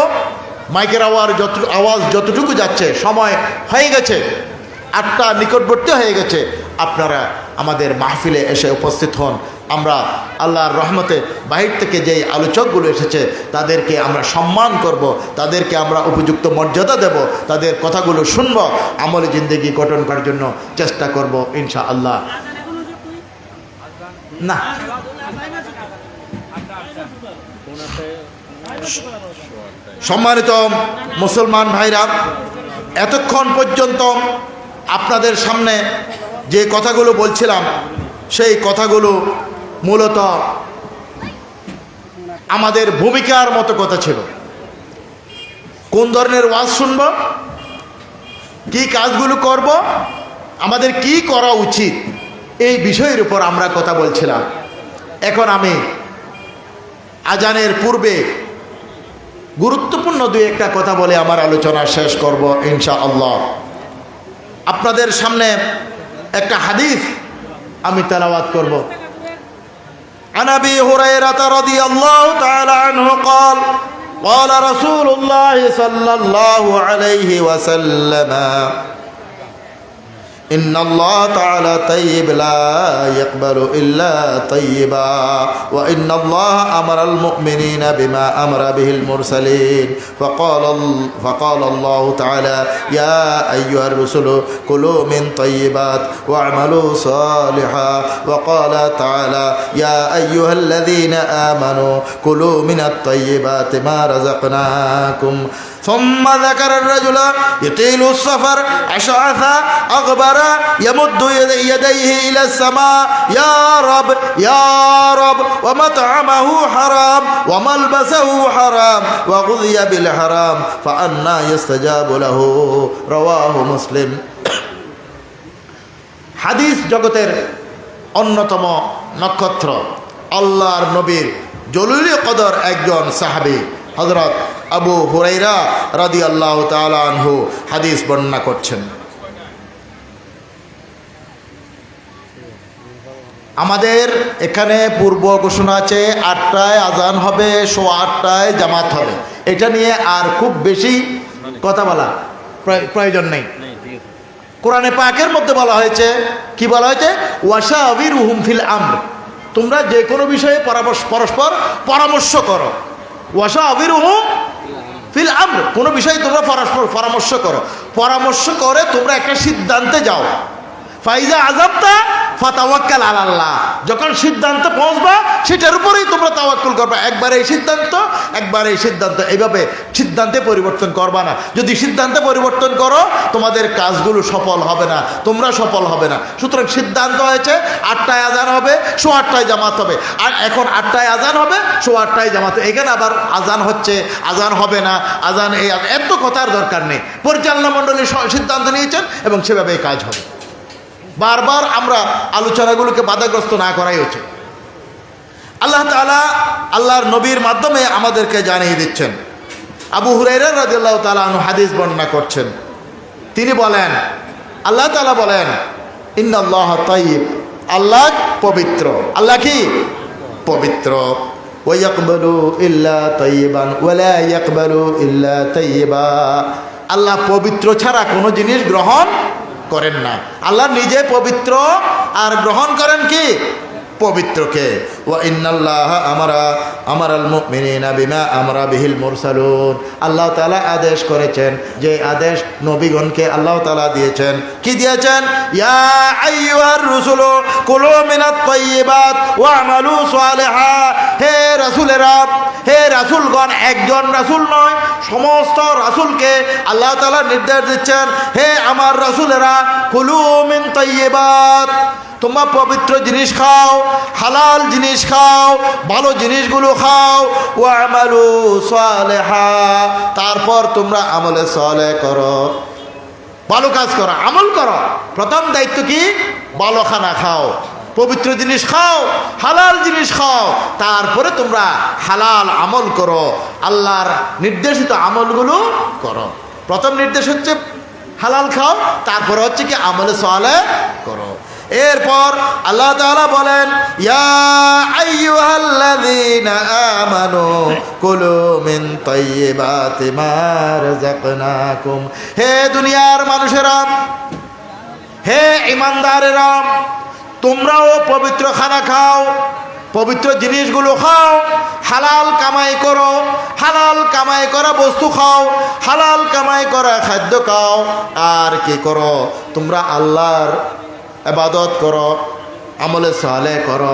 মাইকের আওয়াজ যতটুকু যাচ্ছে, সময় হয়ে গেছে, 8টা নিকটবর্তী হয়ে গেছে, আপনারা আমাদের মাহফিলে এসে উপস্থিত হন। আমরা আল্লাহর রহমতে বাহির থেকে যেই আলোচকগুলো এসেছে তাদেরকে আমরা সম্মান করব, তাদেরকে আমরা উপযুক্ত মর্যাদা দেব, তাদের কথাগুলো শুনব, আমলে জিন্দেগি গঠন করার জন্য চেষ্টা করব ইনশাআল্লাহ। না, সম্মানিত মুসলমান ভাইরা, এতক্ষণ পর্যন্ত আপনাদের সামনে যে কথাগুলো বলছিলাম, সেই কথাগুলো মূলত আমাদের ভূমিকার মতো কথা ছিল। কোন ধরনের ওয়াজ শুনব, কি কাজগুলো করব, আমাদের কি করা উচিত, এই বিষয়ের উপর আমরা কথা বলছিলাম। এখন আমি আজানের পূর্বে গুরুত্বপূর্ণ 2-1টা কথা বলে আমার আলোচনা শেষ করব ইনশাআল্লাহ। আপনাদের সামনে একটা হাদিস আমি তেলাওয়াত করব। عن أبي هريرة رضي الله تعالى عنه قال قال رسول الله صلى الله عليه وسلم إن الله تعالى طيب لا يقبل إلا طيبا وإن الله أمر المؤمنين بما أمر به المرسلين فقال الله تعالى يا أيها الرسل كلوا من طيبات واعملوا صالحا وقال تعالى يا أيها الذين آمنوا كلوا من الطيبات ما رزقناكم ثم ذكر الرجل يطيل السفر أشعث أغبر يمد يديه إلى السماء يا رب يا رب ومطعمه حرام وملبسه حرام وغذي بالحرام فأنى يستجاب له رواه مسلم। হাদিস জগতের অন্যতম নক্ষত্র আল্লাহর নবীর জলিল কদর একজন সাহাবী হযরত আবু হুরায়রা রাদিয়াল্লাহু তাআলা আনহু হাদিস বর্ণনা করছেন। আমাদের এখানে পূর্ব ঘোষণা আছে 8টায় আজান হবে, 8:15 জামাত হবে। এটা নিয়ে আর খুব বেশি কথা বলা প্রয়োজন নেই। কোরআনে পাকের মধ্যে বলা হয়েছে, কি বলা হয়েছে, ওয়াশাবিরহুম ফিল আমর, তোমরা যে কোনো বিষয়ে পরস্পর পরামর্শ করো। ওয়াশাবিরহুম ফিল আমর, কোনো বিষয়ে তোমরা পরস্পর পরামর্শ করো, পরামর্শ করে তোমরা একটা সিদ্ধান্তে যাও। ফাইজা আযাবতা ফাতাওয়াক্কাল আলাল্লাহ। যখন সিদ্ধান্তে পৌঁছবা সেটার উপরেই তোমরা তাওয়াক্কুল করবা। একবার এই সিদ্ধান্ত, একবার এই সিদ্ধান্ত, এইভাবে সিদ্ধান্তে পরিবর্তন করবা না। যদি সিদ্ধান্তে পরিবর্তন করো তোমাদের কাজগুলো সফল হবে না, তোমরা সফল হবে না। সুতরাং সিদ্ধান্ত হয়েছে 8টায় আজান হবে, 8:15 জামাত হবে। আর এখন 8টায় আজান হবে, 8:15 জামাত। এখানে আবার আজান হচ্ছে, আজান হবে না, আজান এই এত কথার দরকার নেই। পরিচালনা মণ্ডলী সিদ্ধান্ত নিয়েছেন এবং সেভাবেই কাজ হবে। বারবার আমরা আলোচনাগুলোকে বাধাগ্রস্ত না করাই উচিত। আল্লাহ তাআলা আল্লাহর নবীর মাধ্যমে আমাদেরকে জানিয়ে দিচ্ছেন। আবু হুরায়রা রাদিয়াল্লাহু তাআলা আনহু হাদিস বর্ণনা করছেন। তিনি বলেন, আল্লাহ তাআলা বলেন, ইন্নাল্লাহা তাইয়্যিব, আল্লাহ পবিত্র। আল্লাহ কি? পবিত্র। ওয়া ইয়াকবালু ইল্লা তাইয়্যিবান ওয়া লা ইয়াকবালু ইল্লা তাইয়্যিবা। আল্লাহ পবিত্র ছাড়া কোনো জিনিস গ্রহণ করেন না। আল্লাহ নিজে পবিত্র আর গ্রহণ করেন কি? পবিত্রকে। ওয়া ইন্নাল্লাহা আমারাল মুমিনিনা বিমা আমরা বিহিল মুরসালুন। আল্লাহ তাআলা আদেশ করেছেন, যে আদেশ নবীগণকে আল্লাহ তাআলা দিয়েছেন। কি দিয়েছেন? ইয়া আইয়ুহার রাসূলু কুলু মিনাত তাইয়্যিবাত ওয়া আমালু সালিহা। হে রাসূলেরা, হে রাসূলগণ, একজন রাসূল নয়, সমস্ত রাসূলকে আল্লাহ তাআলা নির্দেশ দিচ্ছেন, হে আমার রাসূলেরা, কুলু মিন তাইয়্যিবাত, তোমরা পবিত্র জিনিস খাও, হালাল জিনিস খাও, ভালো জিনিসগুলো খাও। ওয়া আমালু সালিহা, তারপর তোমরা আমলে সালেহ করো, ভালো কাজ করো, আমল করো। প্রথম দায়িত্ব কি? ভালো খানা খাও, পবিত্র জিনিস খাও, হালাল জিনিস খাও, তারপরে তোমরা হালাল আমল করো, আল্লাহর নির্দেশিত আমলগুলো করো। প্রথম নির্দেশ হচ্ছে হালাল খাও, তারপরে হচ্ছে কি আমলে সালেহ করো। এরপর আল্লাহ তাআলা বলেন, ইয়া আইয়ুহাল্লাযীনা আমানু কুলু মিন তাইয়্যিবাতি মা রাযাকনাকুম। হে দুনিয়ার মানুষেরা, হে ঈমানদারেরা, তোমরাও পবিত্র খানা খাও, পবিত্র জিনিসগুলো খাও, হালাল কামাই করো, হালাল কামাই করা বস্তু খাও, হালাল কামাই করা খাদ্য খাও। আর কি করো? তোমরা আল্লাহর ইবাদত করো, আমলে সালেহ করো।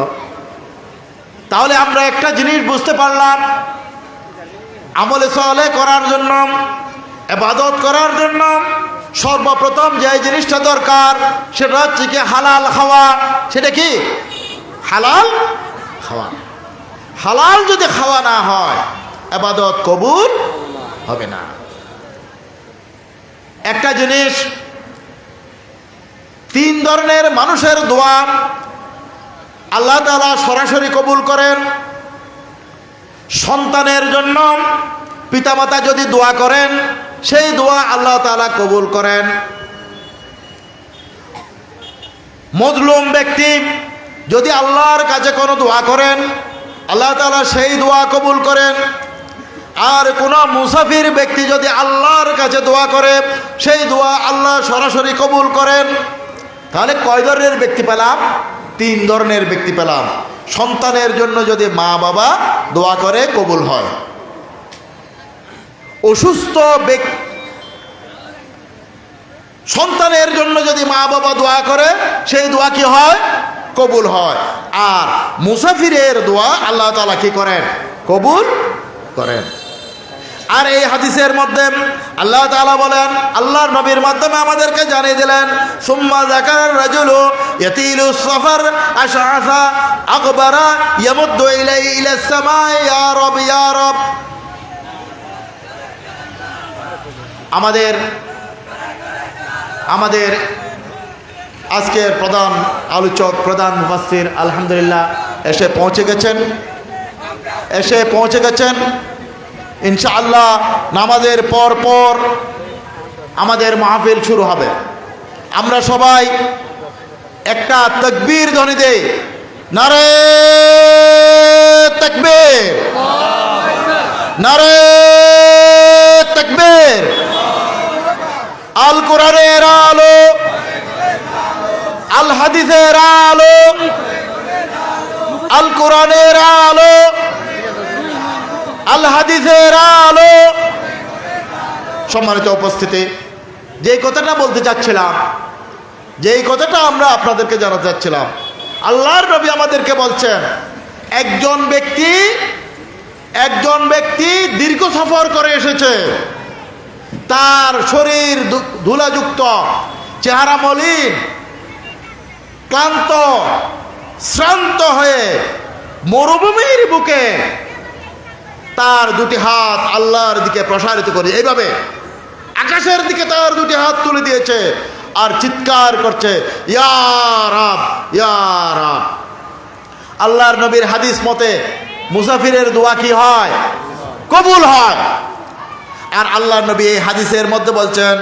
তাহলে আমরা একটা জিনিস বুঝতে পারলাম, আমলে সালেহ করার জন্য, ইবাদত করার জন্য সর্বপ্রথম যে জিনিসটা দরকার সেটা হচ্ছে কি হালাল খাওয়া। সেটা কি? হালাল খাওয়া। হালাল যদি খাওয়া না হয় ইবাদত কবুল হবে না। একটা জিনিস, 3 ধরনের মানুষের দোয়া আল্লাহ তাআলা সরাসরি কবুল করেন। সন্তানের জন্য পিতামাতা যদি দোয়া করেন, সেই দোয়া আল্লাহ তাআলা কবুল করেন। মজলুম ব্যক্তি যদি আল্লাহর কাছে কোনো দোয়া করেন, আল্লাহ তাআলা সেই দোয়া কবুল করেন। আর কোনো মুসাফির ব্যক্তি যদি আল্লাহর কাছে দোয়া করে, সেই দোয়া আল্লাহ সরাসরি কবুল করেন। তাহলে কয় ধরনের ব্যক্তি পেলাম? 3 ধরনের ব্যক্তি পেলাম। সন্তানের জন্য যদি মা বাবা দোয়া করে, কবুল হয়। অসুস্থ ব্যক্তি, সন্তানের জন্য যদি মা বাবা দোয়া করে, সেই দোয়া কি হয়? কবুল হয়। আর মুসাফিরের দোয়া আল্লাহ তাআলা কি করেন? কবুল করেন। আর এই হাদিসের মধ্যে আল্লাহ তাআলা বলেন, আল্লাহর নবীর মাধ্যমে আমাদেরকে জানিয়ে দিলেন, সুম্মা যাকার রাজুলু ইয়াতিলু সাফার আশআসা আকবারা ইয়ামুদ্দু ইলাইহি ইলাস সামাই ইয়া রব ইয়া রব। আমাদের আজকের প্রধান আলোচক, প্রধান মুফাসসির আলহামদুলিল্লাহ এসে পৌঁছে গেছেন। ইনশাআল্লাহ নামাজের পর আমাদের মাহফিল শুরু হবে। আমরা সবাই একটা তাকবীর ধ্বনি দেই, নারে তাকবীর, নারে তাকবীর। আল কোরআনের আলো, আল হাদিসের আলো, আল কোরআনের আলো, আল হাদিসের আলো। সম্মানিত উপস্থিতি, যে কথাটা বলতে চাচ্ছিলাম, যেই কথাটা আমরা আপনাদেরকে জানাতে চাচ্ছিলাম, আল্লাহর নবী আমাদেরকে বলছেন একজন ব্যক্তি দীর্ঘ সফর করে এসেছে, তার শরীর ধুলাযুক্ত, চেহারা মলিন, ক্লান্ত শ্রান্ত হয়ে মরুভূমির বুকে তার দুটি হাত আল্লাহর দিকে প্রসারিত করে এইভাবে আকাশের দিকে তার দুটি হাত তুলে দিয়েছে আর চিৎকার করছে, ইয়া রাব, ইয়া রাব। আল্লাহর নবীর হাদিস মতে মুসাফিরের দোয়া কি হয়? কবুল হয়। আর আল্লাহর নবী এই হাদিসের মধ্যে বলছেন,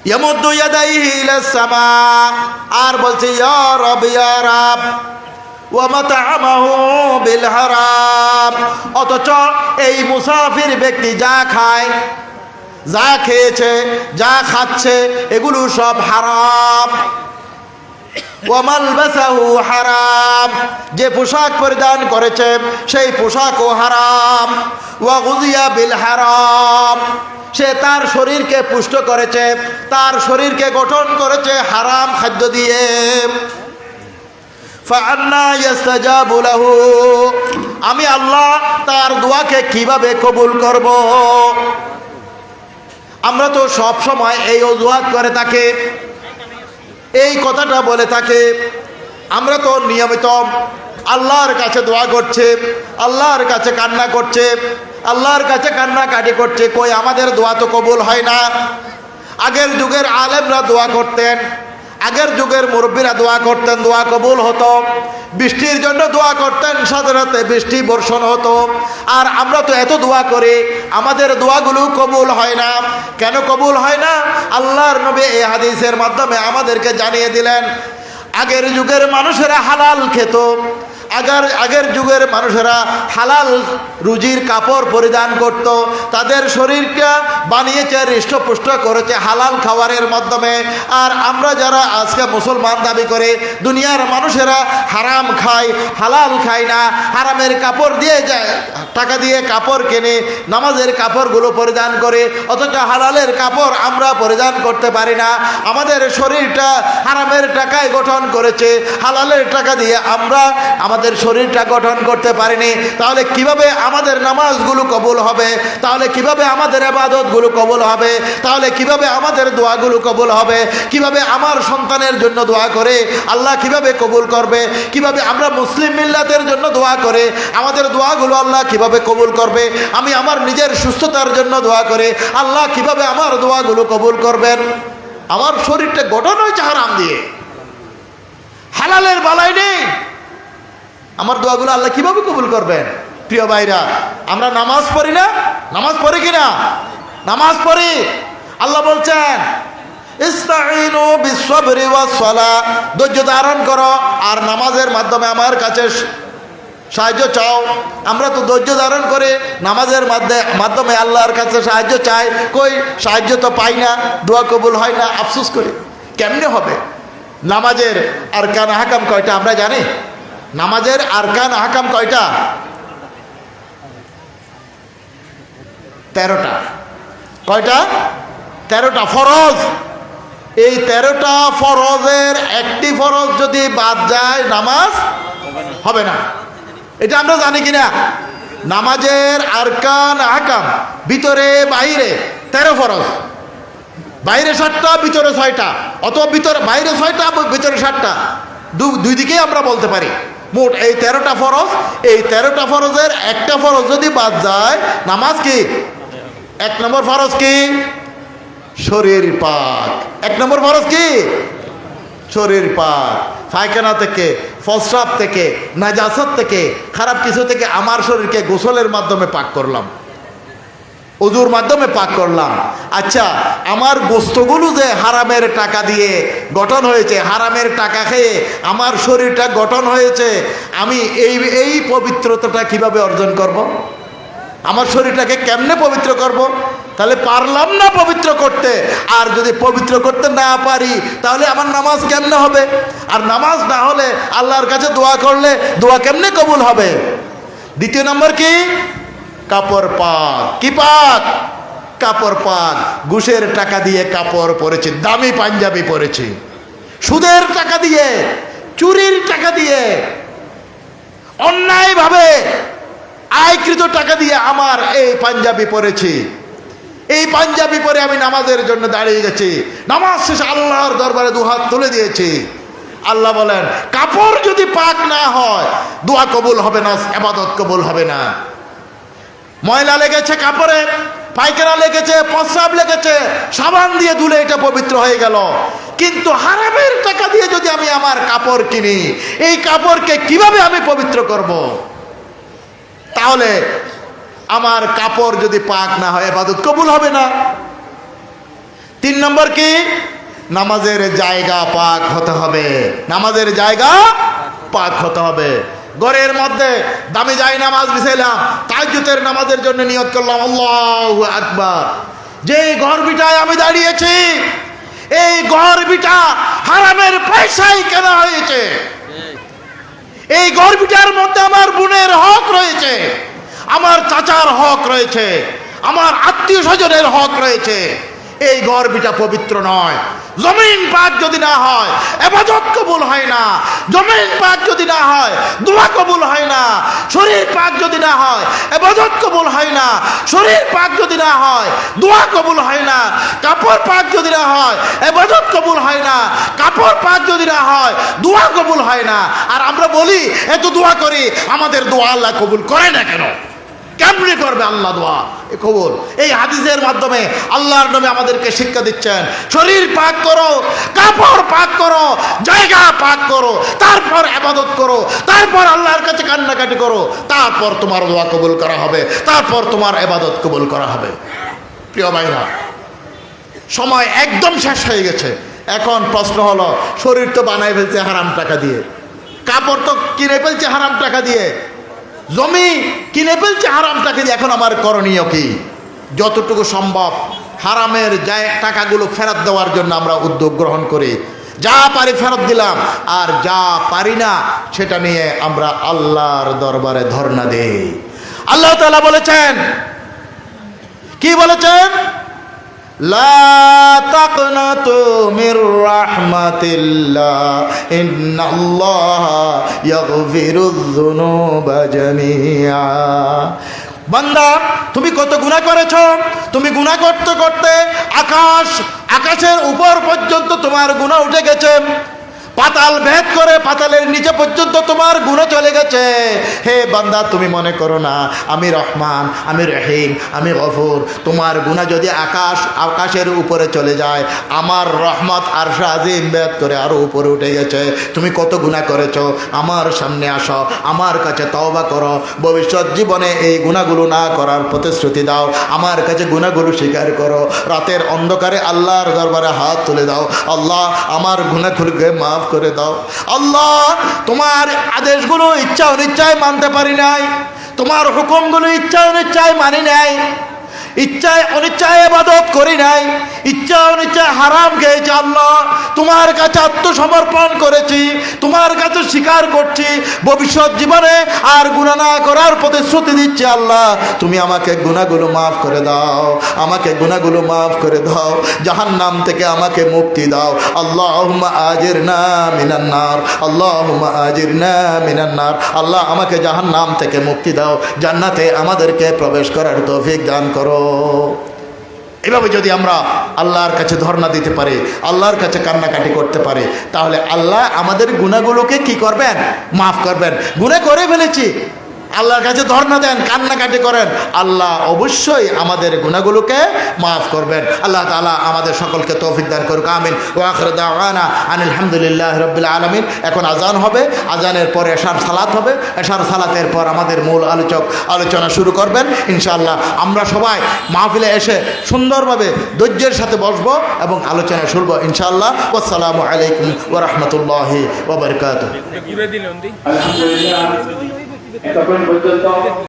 ইয়ামুদ্দু ইয়াদাইহি ইলাস সামা, আর বলছে ইয়া রাব, ইয়া রাব, ওয়া মাতআমাহু বিল হারাম। অথচ এই মুসাফির ব্যক্তি যা খায়, যা খেয়েছে, যা খাচ্ছে, এগুলো সব হারাম। ওয়া মালবাসাহু হারাম, যে পোশাক পরিধান করেছে সেই পোশাকও হারাম। ওয়া গুযিয়া বিল হারাম, সে তার শরীরকে পুষ্ট করেছে, তার শরীরকে গঠন করেছে হারাম খাদ্য দিয়ে। ফাআন্না ইস্তাজাবু লাহু, আমি আল্লাহ তার দোয়াকে কিভাবে কবুল করব? আমরা তো সব সময় এই অজুহাত করে থাকি, এই কথাটা বলে থাকে। আমরা তো নিয়মিত আল্লাহর কাছে দোয়া করছে, আল্লাহর কাছে কান্না করছে, আল্লাহর কাছে কান্নাকাটি করছে, কই আমাদের দোয়া তো কবুল হয় না। আগের যুগের আলেমরা দোয়া করতেন, আগের যুগের মুরব্বীরা দোয়া করতেন, দোয়া কবুল হতো। বৃষ্টির জন্য দোয়া করতেন, সাথে সাথে বৃষ্টি বর্ষণ হতো। আর আমরা তো এত দোয়া করি, আমাদের দোয়াগুলো কবুল হয় না। কেন কবুল হয় না? আল্লাহর নবী এই হাদিসের মাধ্যমে আমাদেরকে জানিয়ে দিলেন, আগের যুগের মানুষেরা হালাল খেত, আগের যুগের মানুষেরা হালাল রুজির কাপড় পরিধান করত, তাদের শরীরকে বানিয়েছে, হৃষ্টপুষ্ট করেছে হালাল খাবারের মাধ্যমে। আর আমরা যারা আজকে মুসলমান দাবি করে, দুনিয়ার মানুষেরা হারাম খায়, হালাল খায় না, হারামের কাপড় দিয়ে যায়, টাকা দিয়ে কাপড় কেনে, নামাজের কাপড়গুলো পরিধান করে, অথচ হালালের কাপড় আমরা পরিধান করতে পারি না। আমাদের শরীরটা হারামের টাকায় গঠন করেছে, হালালের টাকা দিয়ে আমরা আমাদের শরীরটা গঠন করতে পারিনি। তাহলে কিভাবে আমাদের নামাজগুলো কবুল হবে? তাহলে কিভাবে আমাদের ইবাদতগুলো কবুল হবে? তাহলে কিভাবে আমাদের দোয়াগুলো কবুল হবে? কিভাবে আমার সন্তানের জন্য দোয়া করে আল্লাহ কিভাবে কবুল করবে? কিভাবে আমরা মুসলিম মিল্লাতের জন্য দোয়া করে আমাদের দোয়াগুলো আল্লাহ কিভাবে কবুল করবে? আমি আমার নিজের সুস্থতার জন্য দোয়া করে আল্লাহ কিভাবে আমার দোয়াগুলো কবুল করবেন? আমার শরীরটা গঠন হয়েছে হারাম দিয়ে, হালালের বালাই নেই, আমার দোয়াগুলো আল্লাহ কিভাবে কবুল করবেন? প্রিয় ভাইরা, আমরা নামাজ পড়ি না? নামাজ পড়ি কিনা? নামাজ পড়ি। আল্লাহ বলছেন, ইস্তাঈনু বিস-সাবরি ওয়াস-সালাহ, ধৈর্য ধারণ করো আর নামাজের মাধ্যমে আমার কাছে সাহায্য চাও। আমরা তো ধৈর্য ধারণ করে নামাজের মাধ্যমে আল্লাহর কাছে সাহায্য চাই, কই সাহায্য তো পাই না, দোয়া কবুল হয় না, আফসোস করি। কেমনে হবে? নামাজের আরকান আহকাম কয়টা আমরা জানি? নামাজের আরকান আহকাম কয়টা? 13টা। কয়টা? 13টা ফরজ। এই 13টা ফরজের একটি ফরজ যদি বাদ যায় নামাজ হবে না। এটা আমরা জানি কিনা? নামাজের আরকান আহকাম ভিতরে বাইরে 13 ফরজ, বাইরে 7টা, ভিতরে 6টা, অথবা বাইরে 6টা, ভিতরে 7টা, দুই দিকেই আমরা বলতে পারি। মোট এই 13টা ফরজ, এই 13টা ফরজের একটা ফরজ যদি বাদ যায় নামাজ কি? 1 নম্বর ফরজ কি? শরীর পাক। 1 নম্বর ফরজ কি? শরীর পাক। পায়খানা থেকে, প্রস্রাব থেকে, নাজাসত থেকে, খারাপ কিছু থেকে আমার শরীরকে গোসলের মাধ্যমে পাক করলাম, ওযুর মাধ্যমে পাক করলাম। আচ্ছা, আমার গোস্তগুলো যে হারামের টাকা দিয়ে গঠন হয়েছে, হারামের টাকা খেয়ে আমার শরীরটা গঠন হয়েছে, আমি এই পবিত্রতাটা কিভাবে অর্জন করব? আমার শরীরটাকে কেমনে পবিত্র করব? তাহলে পারলাম না পবিত্র করতে। আর যদি পবিত্র করতে না পারি তাহলে আমার নামাজ কেমনে হবে? আর নামাজ না হলে আল্লাহর কাছে দোয়া করলে দোয়া কেমনে কবুল হবে? দ্বিতীয় নম্বর কি? কাপড় পাক। কি পাক? কাপড় পাক, ঘুষের টাকা দিয়ে কাপড় পরেছি, দামি পাঞ্জাবি পরেছি, সুদের টাকা দিয়ে, চুরির টাকা দিয়ে, অন্যায়ভাবে আয়কৃত টাকা দিয়ে আমার এই পাঞ্জাবি পরেছি। এই পাঞ্জাবি পরে আমি নামাজের জন্য দাঁড়িয়ে গেছি, নামাজ শেষে আল্লাহর দরবারে দুহাত তুলে দিয়েছি। আল্লাহ বলেন, কাপড় যদি পাক না হয় দোয়া কবুল হবে না, ইবাদত কবুল হবে না। ময়লা লেগেছে কাপড়ে, পায়খানা লেগেছে, প্রস্রাব লেগেছে, সাবান দিয়ে ধুলে এটা পবিত্র হয়ে গেল। কিন্তু হারামের টাকা দিয়ে যদি আমি আমার কাপড় কিনি, এই কাপড়কে কিভাবে আমি পবিত্র করব? তাহলে আমার কাপড় যদি পাক না হয় ইবাদত কবুল হবে না। 3 নম্বর কি? নামাজের জায়গা পাক হতে হবে। নামাজের জায়গা পাক হতে হবে। ঘরের মধ্যে দামি যাই নামাজ বিছাইলাম, তাহাজ্জুদের নামাজের জন্য নিয়ত করলাম, আল্লাহু আকবার। যেই ঘরবিটায় আমি দাঁড়িয়েছি, এই ঘরবিটা হারামের পয়সায় কেনা হয়েছে। এই ঘরবিটার মধ্যে আমার বোনের হক রয়েছে, আমার চাচার হক রয়েছে, আমার আত্মীয় স্বজনের হক রয়েছে। এই ঘরবিটা পবিত্র নয়। জমিন পাক যদি না হয় ইবাদত কবুল হয় না। জমিন পাক যদি না হয় দোয়া কবুল হয় না। শরীর পাক যদি না হয় ইবাদত কবুল হয় না। শরীর পাক যদি না হয় দোয়া কবুল হয় না। কাপড় পাক যদি না হয় ইবাদত কবুল হয় না। কাপড় পাক যদি না হয় দোয়া কবুল হয় না। আর আমরা বলি এত দোয়া করি, আমাদের দোয়া আল্লাহ কবুল করে না কেন? কেমনে করবে আল্লাহ দোয়া কবুল? এই হাদিসের মাধ্যমে আল্লাহর নবী আমাদেরকে শিক্ষা দিচ্ছেন, শরীর পাক করো, কাপড় পাক করো, জায়গা পাক করো, তারপর ইবাদত করো, তারপর আল্লাহর কাছে কান্নাকাটি করো, তারপর তোমার দোয়া কবুল করা হবে, তারপর তোমার ইবাদত কবুল করা হবে। প্রিয় ভাইরা, সময় একদম শেষ হয়ে গেছে। এখন প্রশ্ন হলো, শরীর তো বানাই ফেলছে হারাম টাকা দিয়ে, কাপড় তো কিনে ফেলছে হারাম টাকা দিয়ে, জমি কিনে ফেলছে হারাম টাকা দিয়ে, এখন আমার করণীয় কি? যতটুকু সম্ভব হারামের টাকাগুলো ফেরত দেওয়ার জন্য আমরা উদ্যোগ গ্রহণ করি। যা পারি ফেরত দিলাম, আর যা পারি না সেটা নিয়ে আমরা আল্লাহর দরবারে ধর্ণা দেই। আল্লাহ তাআলা বলেছেন, কি বলেছেন? লা তাকনাতু মির রাহমাতিল্লাহ ইন্নাল্লাহা ইয়াগফিরুয যুনুবা জামিআ। বান্দা, তুমি কত গুনাহ করেছো? তুমি গুনাহ করতে করতে আকাশের উপর পর্যন্ত তোমার গুনাহ উঠে গেছে, পাতাল ভেদ করে পাতালের নিচে পর্যন্ত তোমার গুনাহ চলে গেছে। হে বান্দা, তুমি মনে করো না আমি রহমান, আমি রহিম, আমি গফুর। তোমার গুনাহ যদি আকাশের উপরে চলে যায়, আমার রহমত আরশে আজিম ভেদ করে আরো উপরে উঠে গেছে। তুমি কত গুনাহ করেছো, আমার সামনে আসো, আমার কাছে তওবা করো, ভবিষ্যৎ জীবনে এই গুনাহগুলো না করার প্রতিশ্রুতি দাও, আমার কাছে গুনাহগুলো স্বীকার করো। রাতের অন্ধকারে আল্লাহর দরবারে হাত তুলে দাও, আল্লাহ আমার গুনাহগুলোকে মাফ করে দাও। আল্লাহ, তোমার আদেশগুলো ইচ্ছা অনিচ্ছায় মানতে পারি নাই, তোমার হুকুমগুলো ইচ্ছা অনিচ্ছায় মানি নাই, ইচ্ছায় অনিচ্ছায় ইবাদত করি নাই, ইচ্ছা অনিচ্ছায় হারাম খেয়েছি। আল্লাহ, তোমার কাছে আত্মসমর্পণ করেছি, তোমার কাছে স্বীকার করছি, ভবিষ্যৎ জীবনে আর গুনাহ না করার প্রতিশ্রুতি দিচ্ছি। আল্লাহ, তুমি আমাকে গুনাহগুলো মাফ করে দাও, আমাকে গুনাহগুলো মাফ করে দাও, জাহান্নাম থেকে আমাকে মুক্তি দাও। আল্লাহুম্মা আজিরনা মিনান নার, আল্লাহুম্মা আজিরনা মিনান নার। আল্লাহ, আমাকে জাহান্নাম থেকে মুক্তি দাও, জান্নাতে আমাদেরকে প্রবেশ করার তৌফিক দান করো। এভাবে যদি আমরা আল্লাহর কাছে ধর্ণা দিতে পারি, আল্লাহর কাছে কান্নাকাটি করতে পারি, তাহলে আল্লাহ আমাদের গুনাহগুলোকে কি করবেন? মাফ করবেন। গুনাহ করে ফেলেছি, আল্লাহর কাছে ধর্ণা দেন, কান্নাকাটি করেন, আল্লাহ অবশ্যই আমাদের গুনাহগুলোকে মাফ করবেন। আল্লাহ তাআলা আমাদের সকলকে তৌফিক দান করুক, আমিন। ওয়া আখিরু দাওয়ানা আনিল হামদুলিল্লাহি রাব্বিল আলামিন। এখন আজান হবে, আজানের পরে এশার সালাত হবে, এশার সালাতের পর আমাদের মূল আলোচনা শুরু করবেন ইনশাআল্লাহ। আমরা সবাই মাহফিলে এসে সুন্দরভাবে ধৈর্যের সাথে বসবো এবং আলোচনা শুনবো ইনশাআল্লাহ। আসসালামু আলাইকুম ওয়া রাহমাতুল্লাহি ওয়া বারাকাতুহু। আলহামদুলিল্লাহ, এতক্ষণ পর্যন্ত